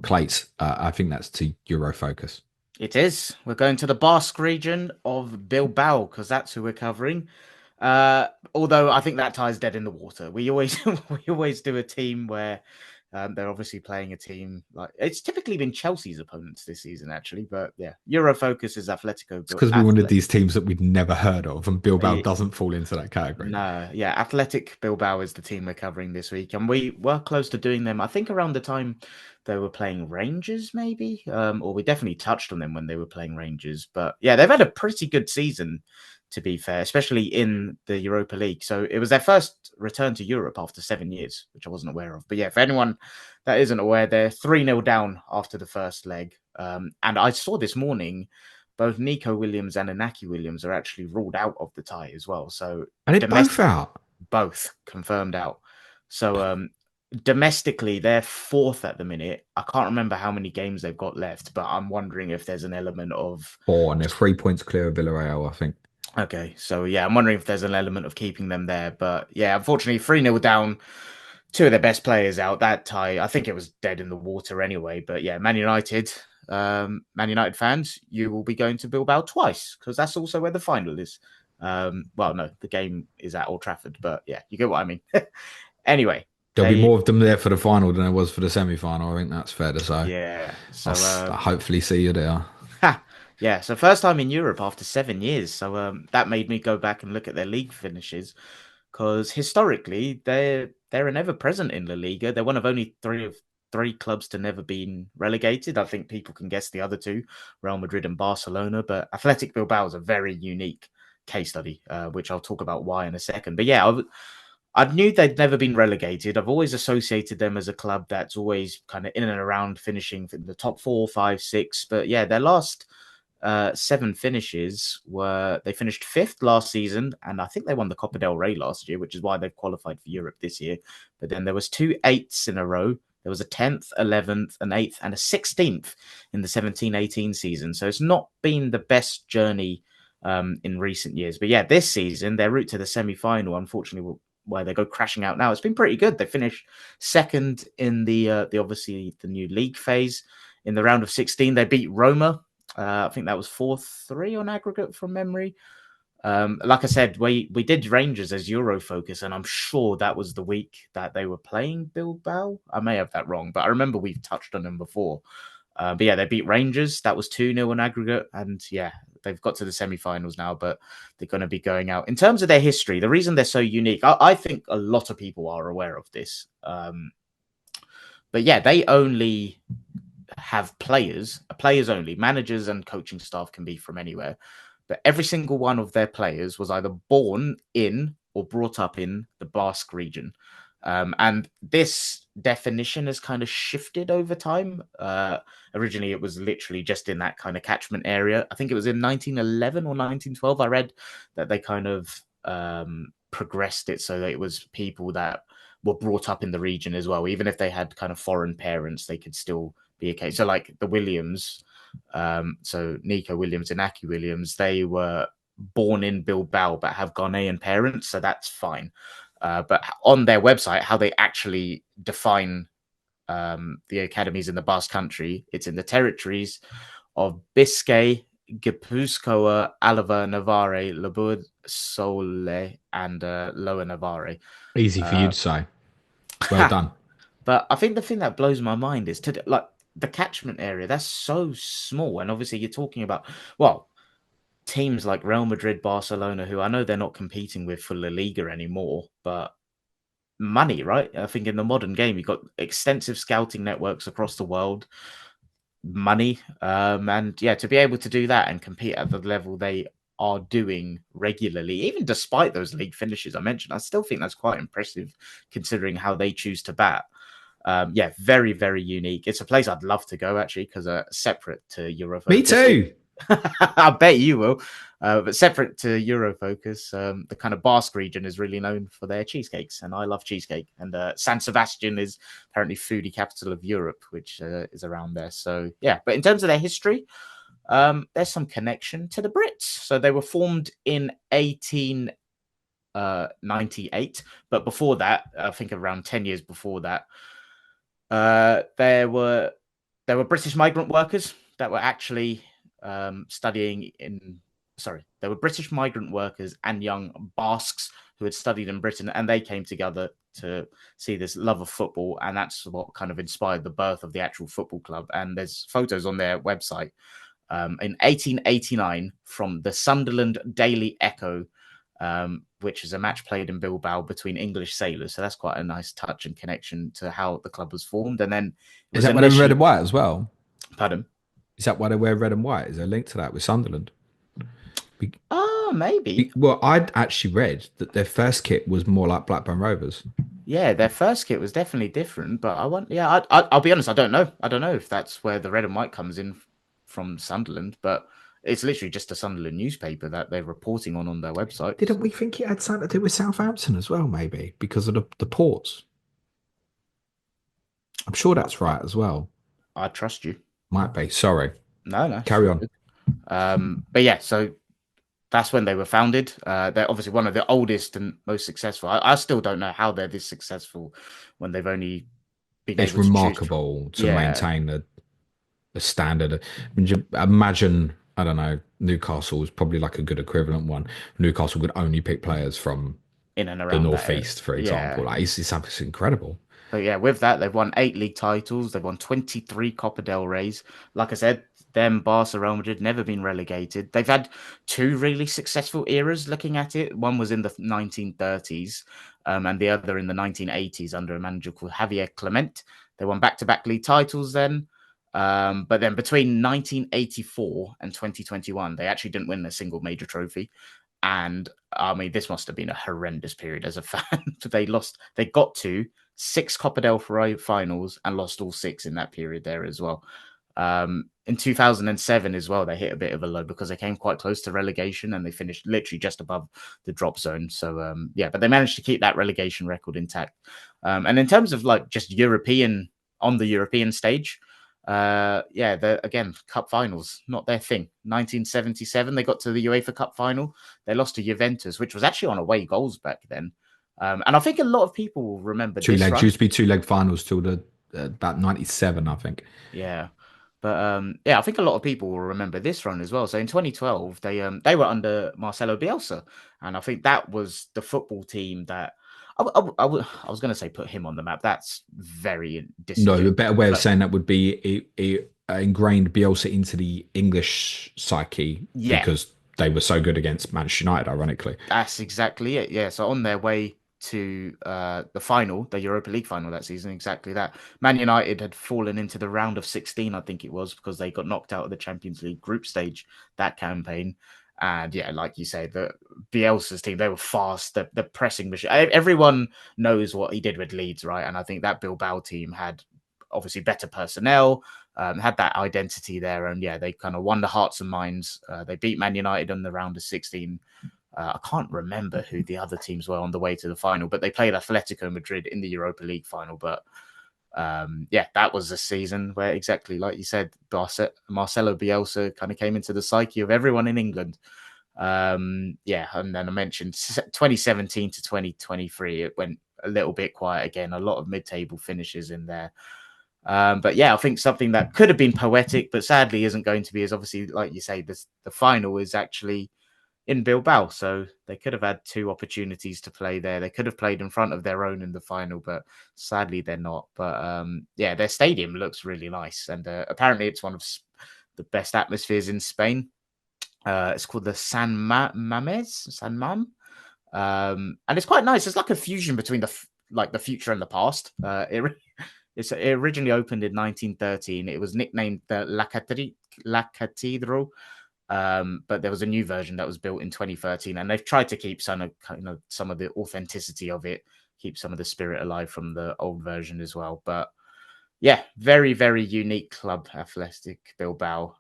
Clates, I think that's to Euro focus. It is. We're going to the Basque region of Bilbao because that's who we're covering. Although I think that tie's dead in the water. We always we always do a team where they're obviously playing a team like it's typically been Chelsea's opponents this season, actually. But yeah, Eurofocus is Atletico. It's because we wanted these teams that we'd never heard of, and Bilbao doesn't fall into that category. No, yeah, Athletic Bilbao is the team we're covering this week, and we were close to doing them. I think around the time they were playing Rangers, maybe, or we definitely touched on them when they were playing Rangers. But yeah, they've had a pretty good season, to be fair, especially in the Europa League. So it was their first return to Europe after 7 years, which I wasn't aware of. But yeah, for anyone that isn't aware, they're 3-0 down after the first leg. And I saw this morning both Nico Williams and Inaki Williams are actually ruled out of the tie as well. So are they both out? Both confirmed out. So domestically, they're fourth at the minute. I can't remember how many games they've got left, but I'm wondering if there's an element of 4, and they're 3 points clear of Villarreal, I think. Okay, so yeah, I'm wondering if there's an element of keeping them there. But yeah, unfortunately, 3-0 down, two of their best players out. That tie, I think it was dead in the water anyway. But yeah, Man United fans, you will be going to Bilbao twice because that's also where the final is. Well, no, the game is at Old Trafford, but yeah, you get what I mean. Anyway, there'll be more of them there for the final than there was for the semi-final. I think that's fair to say. Yeah, so I'll hopefully see you there. Yeah, so first time in Europe after 7 years. So that made me go back and look at their league finishes because historically they're an ever present in La Liga. They're one of only three clubs to never been relegated. I think people can guess the other two, Real Madrid and Barcelona, but Athletic Bilbao is a very unique case study, which I'll talk about why in a second. But yeah, I knew they'd never been relegated. I've always associated them as a club that's always kind of in and around finishing in the top 4, 5, 6. But yeah, their last 7 finishes were they finished 5th last season, and I think they won the Copa del Rey last year, which is why they've qualified for Europe this year. But then there was 2 8s in a row. There was a 10th, 11th, an 8th, and a 16th in the 17-18 season. So it's not been the best journey in recent years. But yeah, this season, their route to the semi-final, unfortunately, where they go crashing out now, it's been pretty good. They finished 2nd in the obviously the new league phase. In the round of 16, they beat Roma. I think that was 4-3 on aggregate from memory. Like I said, we did Rangers as Euro focus, and I'm sure that was the week that they were playing Bilbao. I may have that wrong, but I remember we've touched on them before. But yeah, they beat Rangers. That was 2-0 on aggregate. And yeah, they've got to the semi-finals now, but they're going to be going out. In terms of their history, the reason they're so unique, I think a lot of people are aware of this. But yeah, they only have players only. Managers and coaching staff can be from anywhere. but every single one of their players was either born in or brought up in the Basque region. And this definition has kind of shifted over time. Originally, it was literally just in that kind of catchment area. I think it was in 1911 or 1912. I read that they kind of progressed it so that it was people that were brought up in the region as well. Even if they had kind of foreign parents, they could still be okay. So, like the Williams, so Nico Williams and Aki Williams, they were born in Bilbao but have Ghanaian parents, so that's fine. But on their website, how they actually define the academies in the Basque Country, it's in the territories of Biscay, Gipuzkoa, Alava, Navarre, Labud, Sole, and Lower Navarre. Easy for you to say. Well done. But I think the thing that blows my mind is like the catchment area. That's so small, and obviously you're talking about teams like Real Madrid, Barcelona, who I know they're not competing with for La Liga anymore, but money, right? I think in the modern game, you've got extensive scouting networks across the world, money, and to be able to do that and compete at the level they are doing regularly, even despite those league finishes I mentioned, I still think that's quite impressive considering how they choose to bat. Very, very unique. It's a place I'd love to go actually, because separate to Eurofocus. Me too. I bet you will. But separate to Eurofocus, the kind of Basque region is really known for their cheesecakes, and I love cheesecake. And San Sebastian is apparently foodie capital of Europe, which is around there. So yeah, but in terms of their history, there's some connection to the Brits. So they were formed in 1898, but before that, I think around 10 years before that, there were British migrant workers that were actually studying in. Sorry, there were British migrant workers and young Basques who had studied in Britain, and they came together to see this love of football, and that's what kind of inspired the birth of the actual football club. And there's photos on their website in 1889 from the Sunderland Daily Echo, which is a match played in Bilbao between English sailors. So that's quite a nice touch and connection to how the club was formed. And then is that why they were red and white as well? Pardon? Is that why they wear red and white? Is there a link to that with Sunderland? Maybe. Well, I'd actually read that their first kit was more like Blackburn Rovers. Yeah, their first kit was definitely different, but I'll be honest, I don't know. I don't know if that's where the red and white comes in from Sunderland, but it's literally just a Sunderland newspaper that they're reporting on their website. Didn't we think it had something to do with Southampton as well, maybe, because of the ports? I'm sure that's right as well. I trust you. Might be. Sorry. No. Carry on. But yeah, so that's when they were founded. They're obviously one of the oldest and most successful. I still don't know how they're this successful when they've only been It's able remarkable to maintain the standard. I mean, imagine, I don't know, Newcastle is probably like a good equivalent one. Newcastle would only pick players from in and around the northeast, for example. Like, it's incredible. But yeah, with that, they've won 8 league titles. They've won 23 Copa del Reys. Like I said, them, Barca, Real Madrid, never been relegated. They've had 2 really successful eras looking at it. One was in the 1930s and the other in the 1980s under a manager called Javier Clement. They won back-to-back league titles then. But then between 1984 and 2021, they actually didn't win a single major trophy. And I mean, this must have been a horrendous period as a fan. They got to 6 Copa del Rey finals and lost all 6 in that period there as well. In 2007 as well, they hit a bit of a low because they came quite close to relegation and they finished literally just above the drop zone. So, but they managed to keep that relegation record intact. And in terms of like just on the European stage, again, cup finals, not their thing. 1977, they got to the UEFA Cup final. They lost to Juventus, which was actually on away goals back then. And I think a lot of people will remember this run. Used to be 2-leg finals till about 97, I think. Yeah. But I think a lot of people will remember this run as well. So in 2012, they were under Marcelo Bielsa, and I think that was the football team that I was going to say put him on the map. That's very no. A better way of saying that would be ingrained Bielsa into the English psyche because they were so good against Manchester United. Ironically, that's exactly it. Yeah. So on their way to the final, the Europa League final that season, exactly that. Man United had fallen into the round of 16, I think it was, because they got knocked out of the Champions League group stage that campaign. And yeah, like you say, the Bielsa's team, they were fast, the pressing machine. Everyone knows what he did with Leeds, right? And I think that Bilbao team had obviously better personnel, had that identity there. And yeah, they kind of won the hearts and minds. They beat Man United in the round of 16. I can't remember who the other teams were on the way to the final, but they played Atletico Madrid in the Europa League final. But yeah, that was a season where exactly like you said, Marcelo Bielsa kind of came into the psyche of everyone in England. Yeah, and then I mentioned 2017 to 2023, it went a little bit quiet again, a lot of mid-table finishes in there. But yeah, I think something that could have been poetic, but sadly isn't going to be, is obviously, like you say, the final is actually in Bilbao. So they could have had two opportunities to play there. They could have played in front of their own in the final, but sadly they're not. But yeah, their stadium looks really nice. And apparently it's one of the best atmospheres in Spain. It's called the San Mam. And it's quite nice. It's like a fusion between the future and the past. It originally opened in 1913. It was nicknamed the La Catedral. But there was a new version that was built in 2013, and they've tried to keep some of the authenticity of it, keep some of the spirit alive from the old version as well. But yeah, very, very unique club, Athletic Bilbao.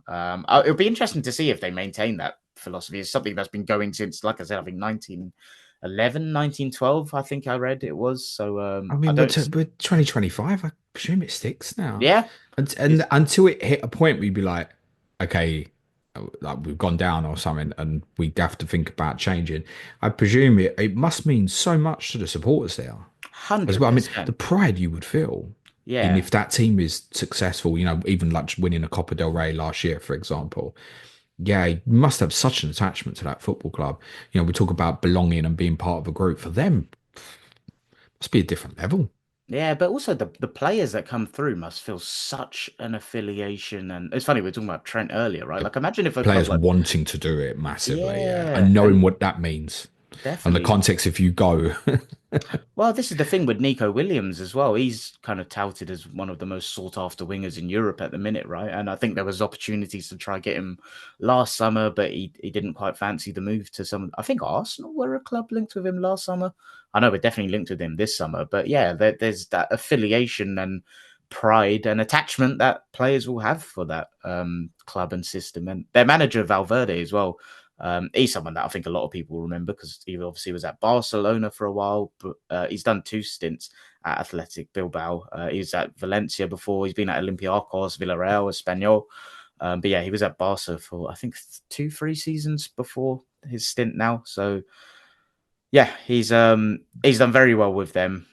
It'll be interesting to see if they maintain that philosophy. It's something that's been going since, like I said, I think 1911, 1912, I think I read it was. So I mean, we're 2025. I presume it sticks now. Yeah. And until it hit a point, we'd be like, okay, like we've gone down or something, and we'd have to think about changing. I presume it must mean so much to the supporters there as well. I mean, 100%. the pride you would feel in Yeah. if that team is successful, even like winning a Copa del Rey last year, for example. Yeah, you must have such an attachment to that football club. We talk about belonging and being part of a group. For them, must be a different level. Yeah, but also the players that come through must feel such an affiliation. And it's funny, we were talking about Trent earlier, right? Like, imagine if a club Players like, wanting to do it massively, yeah, yeah, and knowing and what that means, and the definitely. context if you go. Well, this is the thing with Nico Williams as well. He's kind of touted as one of the most sought after wingers in Europe at the minute, right? And I think there was opportunities to try get him last summer, but he didn't quite fancy the move to some. I think Arsenal were a club linked with him last summer. I know we're definitely linked with him this summer, but yeah, there's that affiliation and pride and attachment that players will have for that club and system, and their manager Valverde as well. He's someone that I think a lot of people remember because he obviously was at Barcelona for a while, but he's done 2 stints at Athletic Bilbao. He was at Valencia before. He's been at Olympiacos, Villarreal, Espanyol. But yeah, he was at Barca for, I think, 2-3 seasons before his stint now. So yeah, he's done very well with them.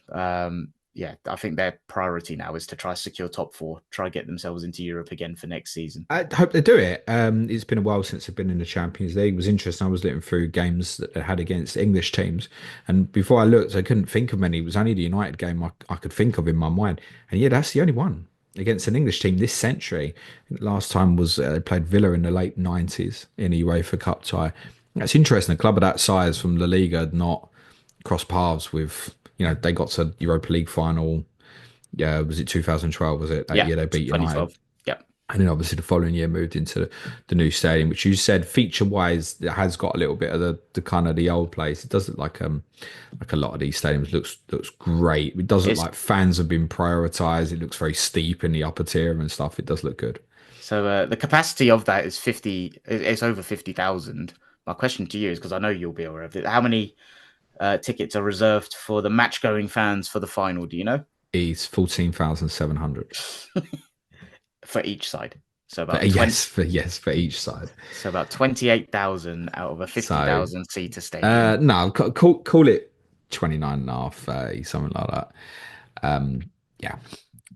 Yeah, I think their priority now is to try secure top 4, try get themselves into Europe again for next season. I hope they do it. It's been a while since they've been in the Champions League. It was interesting. I was looking through games that they had against English teams, and before I looked, I couldn't think of many. It was only the United game I could think of in my mind, and yeah, that's the only one against an English team this century. Last time was they played Villa in the late '90s in a UEFA Cup tie. That's interesting. A club of that size from La Liga had not crossed paths with. They got to Europa League final. Yeah, was it 2012? Was it that Yeah, year they beat United? 2012. Yeah. And then obviously the following year moved into the new stadium, which you said feature wise it has got a little bit of the kind of the old place. It does look like a lot of these stadiums looks great. It does look like fans have been prioritized. It looks very steep in the upper tier and stuff. It does look good. So the capacity of that is 50. It's over 50,000. My question to you is, because I know you'll be aware of it, how many tickets are reserved for the match-going fans for the final? Do you know? It's 14,700 for each side. So about for each side. So about 28,000 out of a 50,000 seater stadium. No, call it 29 and a half, 30, something like that. Yeah,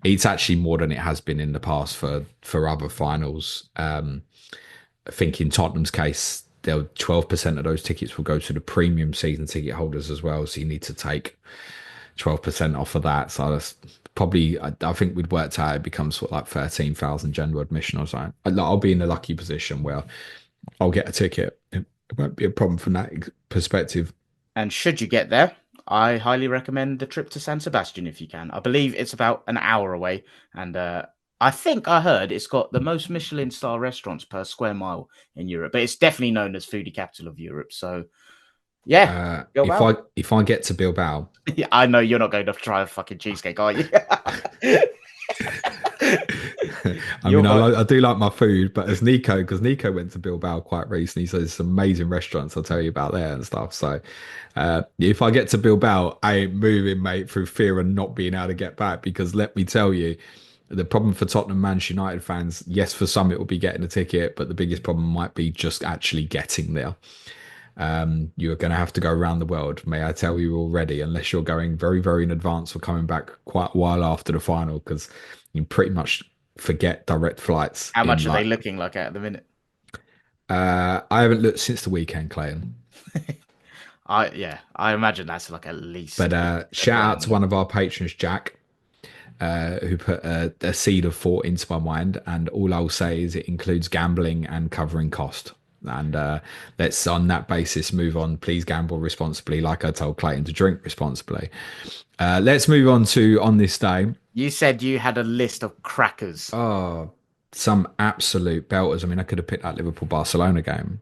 it's actually more than it has been in the past for other finals. I think in Tottenham's case, 12% of those tickets will go to the premium season ticket holders as well. So you need to take 12% off of that. So that's probably, I think we'd worked out it becomes sort of like 13,000 general admission or something. I'll be in a lucky position where I'll get a ticket. It won't be a problem from that perspective. And should you get there, I highly recommend the trip to San Sebastian if you can. I believe it's about an hour away, and I think I heard it's got the most Michelin star restaurants per square mile in Europe, but it's definitely known as foodie capital of Europe. So yeah, If Bilbao. I get to Bilbao, Yeah, I know you're not going to try a fucking cheesecake, are you? I You're mean, going. I do like my food, but as Nico, because Nico went to Bilbao quite recently, so there's some amazing restaurants I'll tell you about there and stuff. So, if I get to Bilbao, I ain't moving, mate, through fear of not being able to get back. Because let me tell you, the problem for Tottenham Manchester United fans, yes, for some it will be getting a ticket, but the biggest problem might be just actually getting there. You're going to have to go around the world, may I tell you already, unless you're going very, very in advance or coming back quite a while after the final, because you pretty much forget direct flights How in much are they like. looking like at the minute? I haven't looked since the weekend, Clayton. I imagine that's like at least But a shout out to grand. one of our patrons, Jack, who put a seed of thought into my mind. And all I'll say is it includes gambling and covering cost. And let's, on that basis, move on. Please gamble responsibly, like I told Clayton to drink responsibly. Let's move on to on this day. You said you had a list of crackers. Oh, some absolute belters. I mean, I could have picked that Liverpool Barcelona game,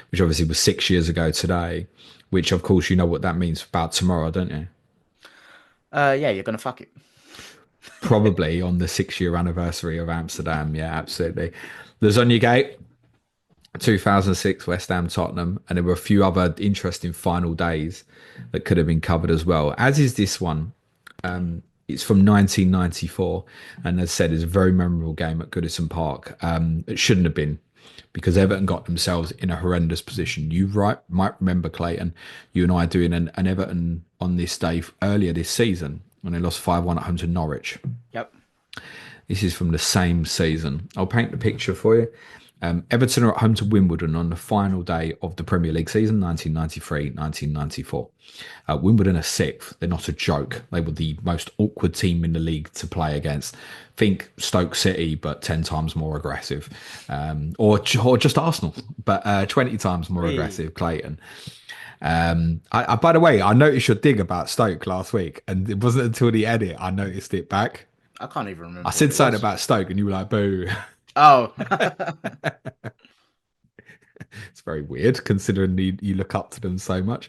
which obviously was 6 years ago today. Which, of course, you know what that means about tomorrow, don't you? Yeah, you're gonna fuck it. Probably on the 6 year anniversary of Amsterdam. Yeah, absolutely. Lasagna Gate, 2006, West Ham, Tottenham, and there were a few other interesting final days that could have been covered as well. As is this one. It's from 1994, and as I said, it's a very memorable game at Goodison Park. It shouldn't have been because Everton got themselves in a horrendous position. Might remember, Clayton, you and I doing an Everton on this day earlier this season when they lost 5-1 at home to Norwich. Yep. This is from the same season. I'll paint the picture for you. Everton are at home to Wimbledon on the final day of the Premier League season, 1993-1994. Wimbledon are sixth. They're not a joke. They were the most awkward team in the league to play against. Think Stoke City, but 10 times more aggressive. Or just Arsenal, but 20 times more Hey, aggressive, Clayton. By the way, I noticed your dig about Stoke last week, and it wasn't until the edit I noticed it back. I can't even I remember what said it something was. about Stoke, and you were like, boo. Oh, It's very weird considering you look up to them so much.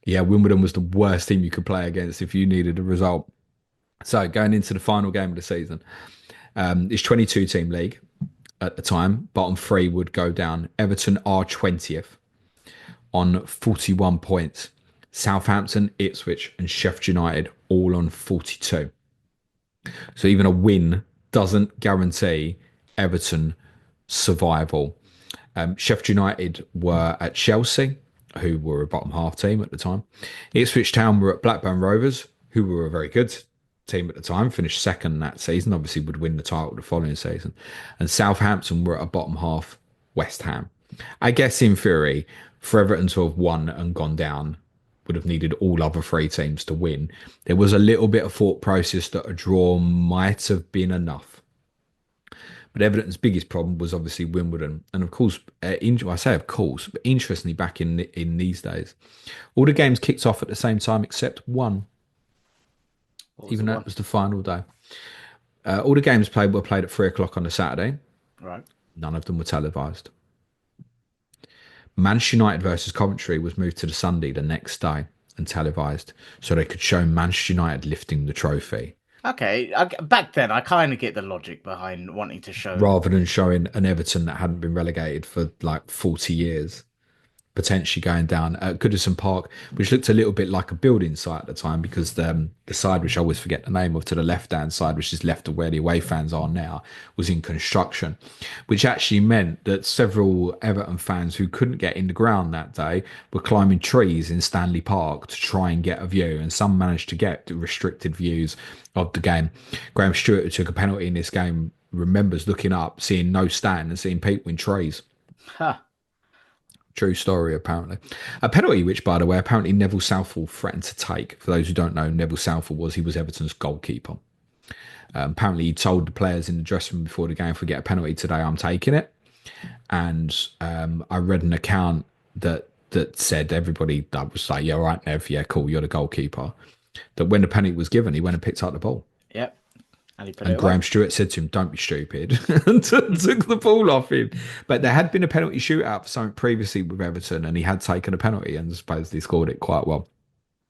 Yeah, Wimbledon was the worst team you could play against if you needed a result. So going into the final game of the season, it's 22 team league at the time. Bottom three would go down. Everton are 20th on 41 points. Southampton, Ipswich, and Sheffield United all on 42. So even a win doesn't guarantee Everton survival. Sheffield United were at Chelsea, who were a bottom half team at the time. Ipswich Town were at Blackburn Rovers, who were a very good team at the time, finished second that season, obviously would win the title the following season. And Southampton were at a bottom half West Ham. I guess in theory, for Everton to have won and gone down, would have needed all other three teams to win. There was a little bit of thought process that a draw might have been enough. But Everton's biggest problem was obviously Wimbledon, and of course, I say of course, but interestingly, back in these days, all the games kicked off at the same time except one, what was the even though one? it was the final day. All the games played were played at 3 o'clock on a Saturday. Right. None of them were televised. Manchester United versus Coventry was moved to the Sunday the next day and televised, so they could show Manchester United lifting the trophy Okay. Back then, I kind of get the logic behind wanting to show. rather than showing an Everton that hadn't been relegated for like 40 years potentially going down at Goodison Park, which looked a little bit like a building site at the time because the side, which I always forget the name of, to the left-hand side, which is left of where the away fans are now, was in construction, which actually meant that several Everton fans who couldn't get in the ground that day were climbing trees in Stanley Park to try and get a view, and some managed to get the restricted views of the game. Graham Stewart, who took a penalty in this game, remembers looking up, seeing no stand and seeing people in trees. Huh. True story, apparently. A penalty, which, by the way, apparently Neville Southall threatened to take. For those who don't know, Neville Southall was Everton's goalkeeper. Apparently, he told the players in the dressing room before the game, if we get a penalty today, I'm taking it. And I read an account that said everybody that was like, yeah, all right, Nev, yeah, cool, you're the goalkeeper. That when the penalty was given, he went and picked up the ball. Yep. And he put it And away. Graham Stewart said to him, "Don't be stupid," and took the ball off him. But there had been a penalty shootout for something previously with Everton, and he had taken a penalty and supposedly scored it quite well.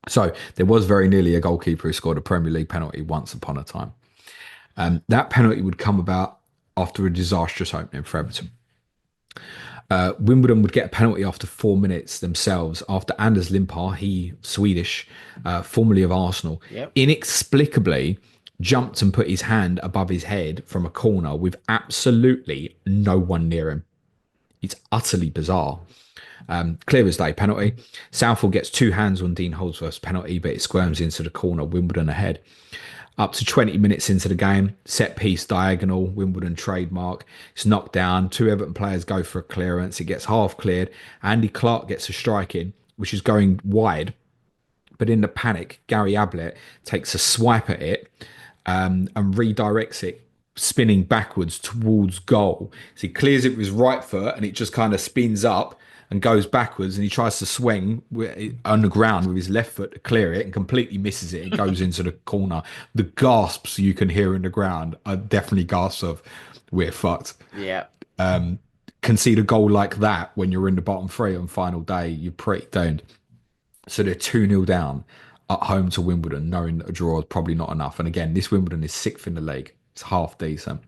So there was very nearly a goalkeeper who scored a Premier League penalty once upon a time. That penalty would come about after a disastrous opening for Everton. Wimbledon would get a penalty after 4 minutes themselves after Anders Limpar, he Swedish, formerly of Arsenal, Yep. inexplicably jumped and put his hand above his head from a corner with absolutely no one near him. It's utterly bizarre. Clear as day penalty. Southall gets two hands on Dean Holdsworth's penalty, but it squirms into the corner. Wimbledon ahead. Up to 20 minutes into the game, set piece diagonal, Wimbledon trademark. It's knocked down. Two Everton players go for a clearance. It gets half cleared. Andy Clark gets a strike in, which is going wide. But in the panic, Gary Ablett takes a swipe at it and redirects it, spinning backwards towards goal. So he clears it with his right foot and it just kind of spins up and goes backwards, and he tries to swing on the ground with his left foot to clear it and completely misses it. It goes into the corner. The gasps you can hear in the ground are definitely gasps of, we're fucked. Yeah. Concede a goal like that when you're in the bottom three on final day, you're pretty downed. So they're 2-0 down at home to Wimbledon, knowing that a draw is probably not enough. And again, this Wimbledon is sixth in the league. It's half decent.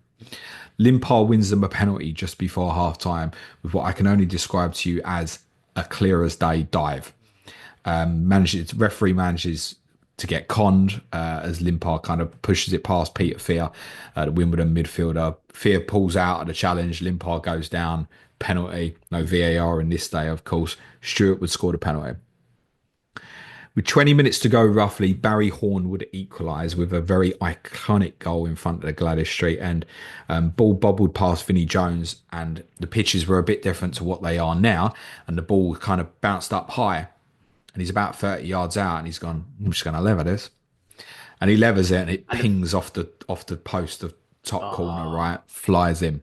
Limpar wins them a penalty just before half time with what I can only describe to you as a clear as day dive. Referee manages to get conned as Limpar kind of pushes it past Peter Fear, the Wimbledon midfielder. Fear pulls out of the challenge. Limpar goes down. Penalty. No VAR in this day, of course. Stewart would score the penalty. With 20 minutes to go, roughly, Barry Horn would equalise with a very iconic goal in front of the Gladys Street end. Ball bobbled past Vinnie Jones, and the pitches were a bit different to what they are now. And the ball kind of bounced up high, and he's about 30 yards out, and he's gone, "I'm just going to lever this," and he levers it, and it pings off the post, the top corner, right, flies in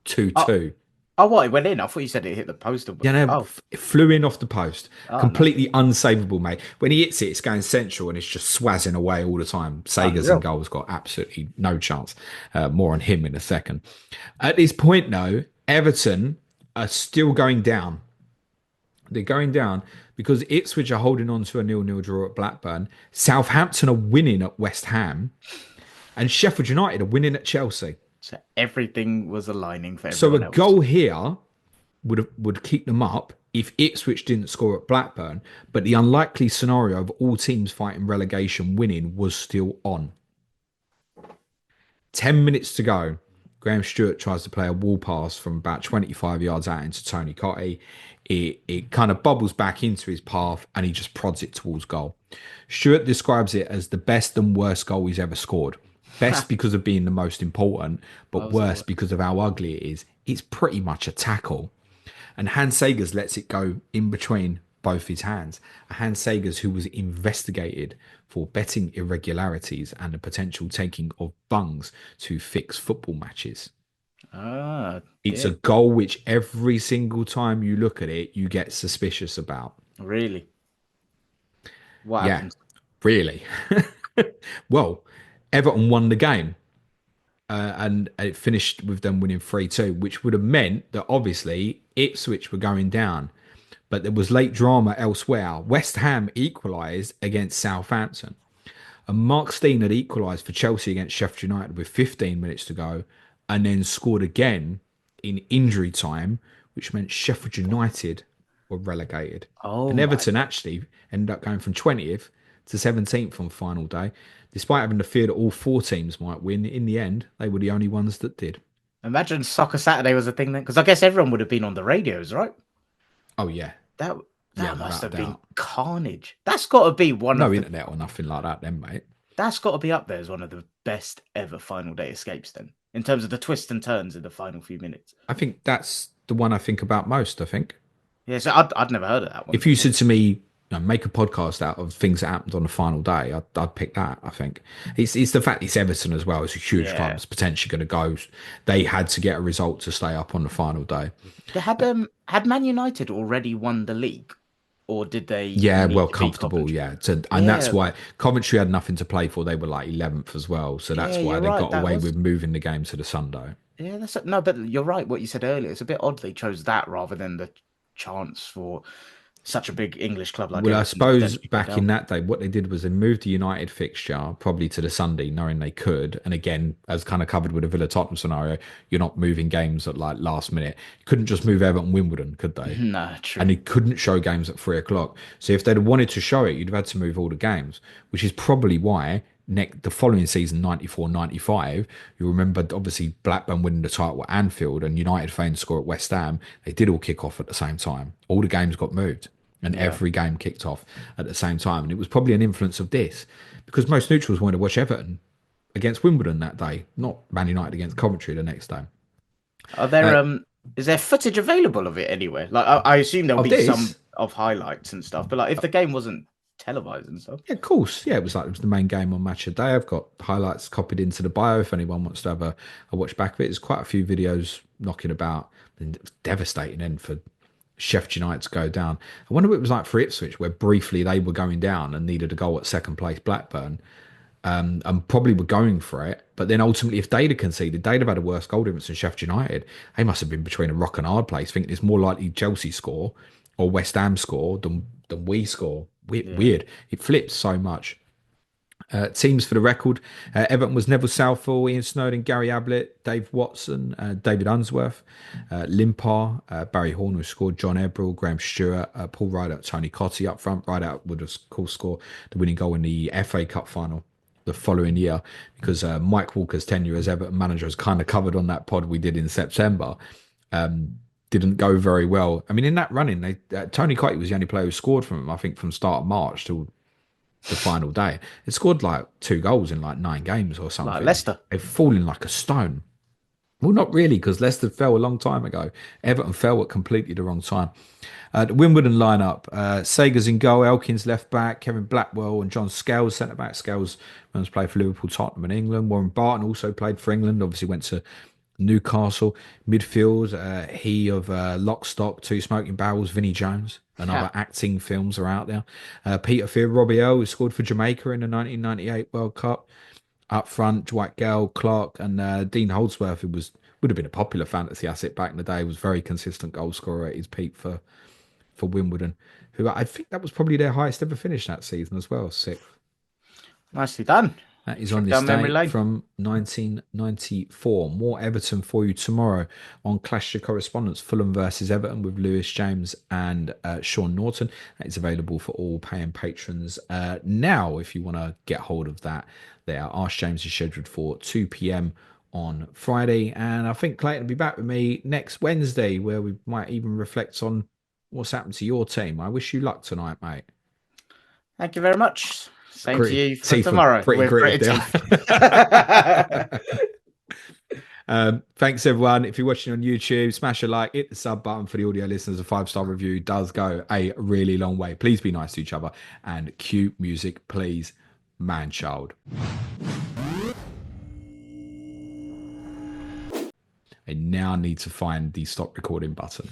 2-2. Oh, what? It went in? I thought you said it hit the post. Yeah, no, it flew in off the post. Completely No. unsavable, mate. When he hits it, it's going central and it's just swazzing away all the time. Sagers and goal's got absolutely no chance. More on him in a second. At this point, though, Everton are still going down. They're going down because Ipswich are holding on to a 0-0 draw at Blackburn. Southampton are winning at West Ham. And Sheffield United are winning at Chelsea. So everything was aligning for everyone else. So a goal here would keep them up if Ipswich didn't score at Blackburn, but the unlikely scenario of all teams fighting relegation winning was still on. 10 minutes to go. Graham Stewart tries to play a wall pass from about 25 yards out into Tony Cottee. It kind of bubbles back into his path and he just prods it towards goal. Stewart describes it as the best and worst goal he's ever scored. Best because of being the most important, but worse because of how ugly it is. It's pretty much a tackle. And Hans Sagers lets it go in between both his hands. Hans Sagers, who was investigated for betting irregularities and the potential taking of bungs to fix football matches. It's a goal which every single time you look at it, you get suspicious about. Really? What happened? Really. Well, Everton won the game and it finished with them winning 3-2, which would have meant that obviously Ipswich were going down. But there was late drama elsewhere. West Ham equalised against Southampton. And Mark Stein had equalised for Chelsea against Sheffield United with 15 minutes to go and then scored again in injury time, which meant Sheffield United were relegated. And Everton actually ended up going from 20th to 17th on final day. Despite having the fear that all four teams might win, in the end, they were the only ones that did. Imagine Soccer Saturday was a thing then, because I guess everyone would have been on the radios, right? Oh, yeah. That must have been carnage. That's got to be one of no internet or nothing like that then, mate. That's got to be up there as one of the best ever final day escapes then, in terms of the twists and turns in the final few minutes. I think that's the one I think about most, I think. Yeah, so I'd never heard of that one. If you said to me, make a podcast out of things that happened on the final day, I'd pick that, I think. It's the fact it's Everton as well. It's a huge club. It's potentially going to go. They had to get a result to stay up on the final day. Had Man United already won the league? or did they Yeah, need well, to beat comfortable. Coventry? Yeah, so, and that's Yeah, why Coventry had nothing to play for. They were like 11th as well, so yeah, that's why you're they right. got That away was with moving the game to the Sunday. yeah. That's no, but you're right. What you said earlier, it's a bit odd they chose that rather than the chance for such a big English club like Well, I Everton to suppose potentially go back in down. that day, what they did was they moved the United fixture probably to the Sunday, knowing they could. And again, as kind of covered with the Villa Tottenham scenario, you're not moving games at like last minute. You couldn't just move Everton Wimbledon, could they? No, And true. they couldn't show games at 3 o'clock. So if they'd wanted to show it, you'd have had to move all the games, which is probably why the following season, 94-95, you remember obviously Blackburn winning the title at Anfield and United fans score at West Ham. They did all kick off at the same time. All the games got moved and Yeah. every game kicked off at the same time. And it was probably an influence of this because most neutrals wanted to watch Everton against Wimbledon that day, not Man United against Coventry the next day. Are there Uh, is there footage available of it anywhere? Like I assume there'll of be some this, of highlights and stuff, but like if the game wasn't televised and stuff. yeah, of course. Yeah, it was the main game on Match of the Day. I've got highlights copied into the bio if anyone wants to have a watch back of it. There's quite a few videos knocking about. And it was devastating end for Sheffield United to go down. I wonder what it was like for Ipswich, where briefly they were going down and needed a goal at second place Blackburn, and probably were going for it. But then ultimately, if they'd have conceded, they'd have had a worse goal difference than Sheffield United. They must have been between a rock and a hard place, thinking it's more likely Chelsea score or West Ham score than we score. Yeah. Weird. It flips so much. Teams for the record: Everton was Neville Southall, Ian Snowden, Gary Ablett, Dave Watson, David Unsworth, Limpar, Barry Horn, who scored, John Ebrell, Graham Stewart, Paul Ryder, Tony Cottee up front. Ryder would have course scored the winning goal in the FA Cup final the following year because Mike Walker's tenure as Everton manager is kind of covered on that pod we did in September. Didn't go very well. I mean, in that running, Tony Cottee was the only player who scored from him, I think, from start of March till the final day. It scored like 2 goals in like 9 games or Like something. Leicester. They've fallen like a stone. Well, not really, because Leicester fell a long time ago. Everton fell at completely the wrong time. The Wimbledon lineup: Sagers in goal, Elkins left back, Kevin Blackwell and John Scales centre back. Scales once played for Liverpool, Tottenham, and England. Warren Barton also played for England. Obviously went to Newcastle. Midfield: he of Lock, Stock, Two Smoking Barrels, Vinnie Jones, and other acting films are out there. Peter Fear, Robbie Earl, who scored for Jamaica in the 1998 World Cup. Up front, Dwight Gale, Clark, and Dean Holdsworth, who would have been a popular fantasy asset back in the day, was very consistent goal scorer at his peak for Wimbledon, who I think that was probably their highest ever finish that season as well, sixth. Nicely done. That is on Trip this down memory day lane. from 1994. More Everton for you tomorrow on Clash of Correspondents. Fulham versus Everton with Lewis James and Sean Norton. That is available for all paying patrons now. If you want to get hold of that, there. Ask James is scheduled for 2 p.m. on Friday, and I think Clayton will be back with me next Wednesday, where we might even reflect on what's happened to your team. I wish you luck tonight, mate. Thank you very much. Same to Gritty you for teeth were tomorrow pretty with gritted gritted there. teeth. Thanks everyone. If you're watching on YouTube, smash a like, hit the sub button. For the audio listeners, a 5-star review does go a really long way. Please be nice to each other and cue music, please, man child. I now need to find the stop recording button.